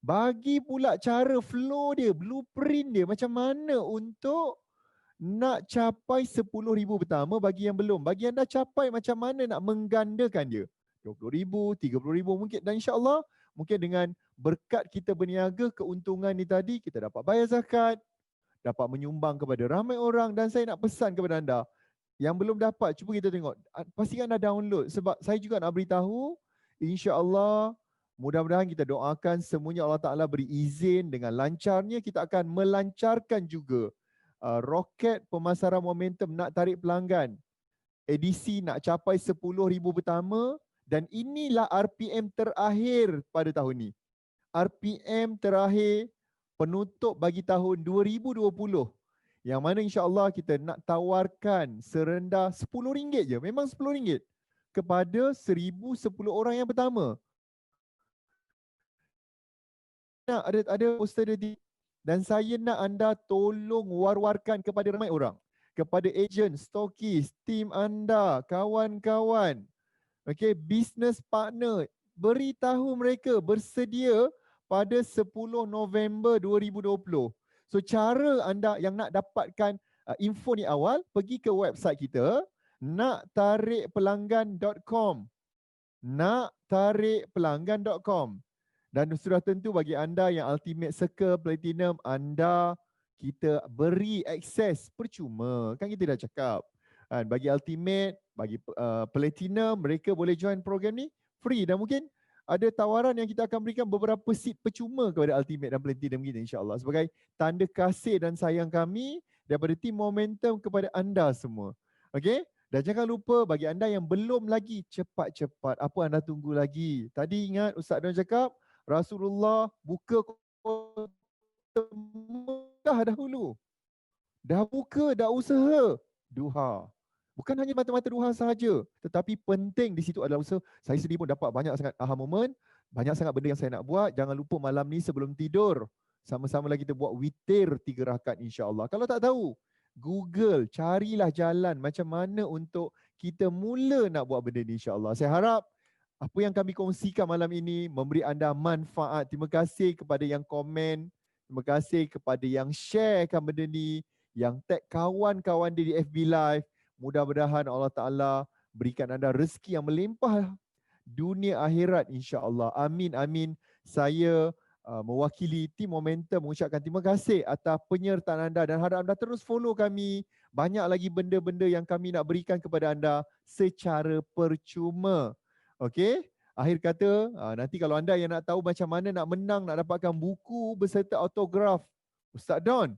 Bagi pula cara flow dia, blueprint dia macam mana untuk nak capai 10,000 pertama bagi yang belum. Bagi anda capai macam mana nak menggandakan dia. 20,000, 30,000 mungkin. Dan insyaAllah mungkin dengan berkat kita berniaga, keuntungan ni tadi kita dapat bayar zakat, dapat menyumbang kepada ramai orang. Dan saya nak pesan kepada anda yang belum dapat, cuba kita tengok. Pastikan anda download sebab saya juga nak beritahu, insya-Allah mudah-mudahan kita doakan semuanya Allah Ta'ala beri izin dengan lancarnya kita akan melancarkan juga roket pemasaran Momentum nak tarik pelanggan. Edisi nak capai 10,000 pertama dan inilah RPM terakhir pada tahun ni. RPM terakhir penutup bagi tahun 2020. Yang mana insya-Allah kita nak tawarkan serendah RM10 je. Memang RM10 kepada 1,010 orang yang pertama. Ada poster dia dan saya nak anda tolong war-warkan kepada ramai orang. Kepada ejen, stokis, tim anda, kawan-kawan. Okay, business partner. Beritahu mereka bersedia pada 10 November 2020. So cara anda yang nak dapatkan info ni awal, pergi ke website kita, naktarikpelanggan.com. naktarikpelanggan.com. Dan sudah tentu bagi anda yang Ultimate Circle Platinum, anda kita beri akses percuma. Kan kita dah cakap. Bagi Ultimate, bagi Platinum, mereka boleh join program ni free. Dan mungkin ada tawaran yang kita akan berikan beberapa seat percuma kepada Ultimate dan Platinum kita insya-Allah. Sebagai tanda kasih dan sayang kami daripada tim Momentum kepada anda semua. Okey? Dan jangan lupa bagi anda yang belum lagi, cepat-cepat. Apa anda tunggu lagi? Tadi ingat Ustaz Don cakap, Rasulullah buka Mekah dahulu. Dah buka, dah usaha. Duha. Bukan hanya mata-mata duha sahaja. Tetapi penting di situ adalah usaha. Saya sendiri pun dapat banyak sangat aha moment. Banyak sangat benda yang saya nak buat. Jangan lupa malam ni sebelum tidur, sama-sama lagi kita buat witir 3 rakaat insya-Allah. Kalau tak tahu, Google, carilah jalan macam mana untuk kita mula nak buat benda ni, insya-Allah. Saya harap apa yang kami kongsikan malam ini memberi anda manfaat. Terima kasih kepada yang komen, terima kasih kepada yang sharekan benda ni, yang tag kawan-kawan dia di FB Live. Mudah-mudahan Allah Ta'ala berikan anda rezeki yang melimpah dunia akhirat, insya-Allah. Amin, amin. Saya mewakili tim Momentum mengucapkan terima kasih atas penyertaan anda dan harap anda terus follow kami. Banyak lagi benda-benda yang kami nak berikan kepada anda secara percuma. Okey? Akhir kata, nanti kalau anda yang nak tahu macam mana nak menang, nak dapatkan buku beserta autograf Ustaz Don,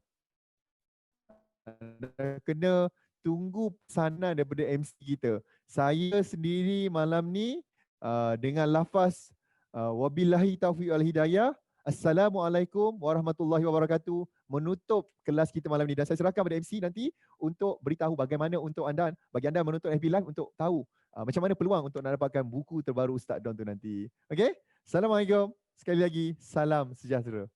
anda kena tunggu pesanan daripada MC kita. Saya sendiri malam ni dengan lafaz wabillahi taufiq wal hidayah, Assalamualaikum warahmatullahi wabarakatuh, menutup kelas kita malam ni, dan saya serahkan pada MC nanti untuk beritahu bagaimana untuk anda, bagi anda menonton FB Live untuk tahu macam mana peluang untuk nak dapatkan buku terbaru Ustaz Don tu nanti. Okey? Assalamualaikum. Sekali lagi, salam sejahtera.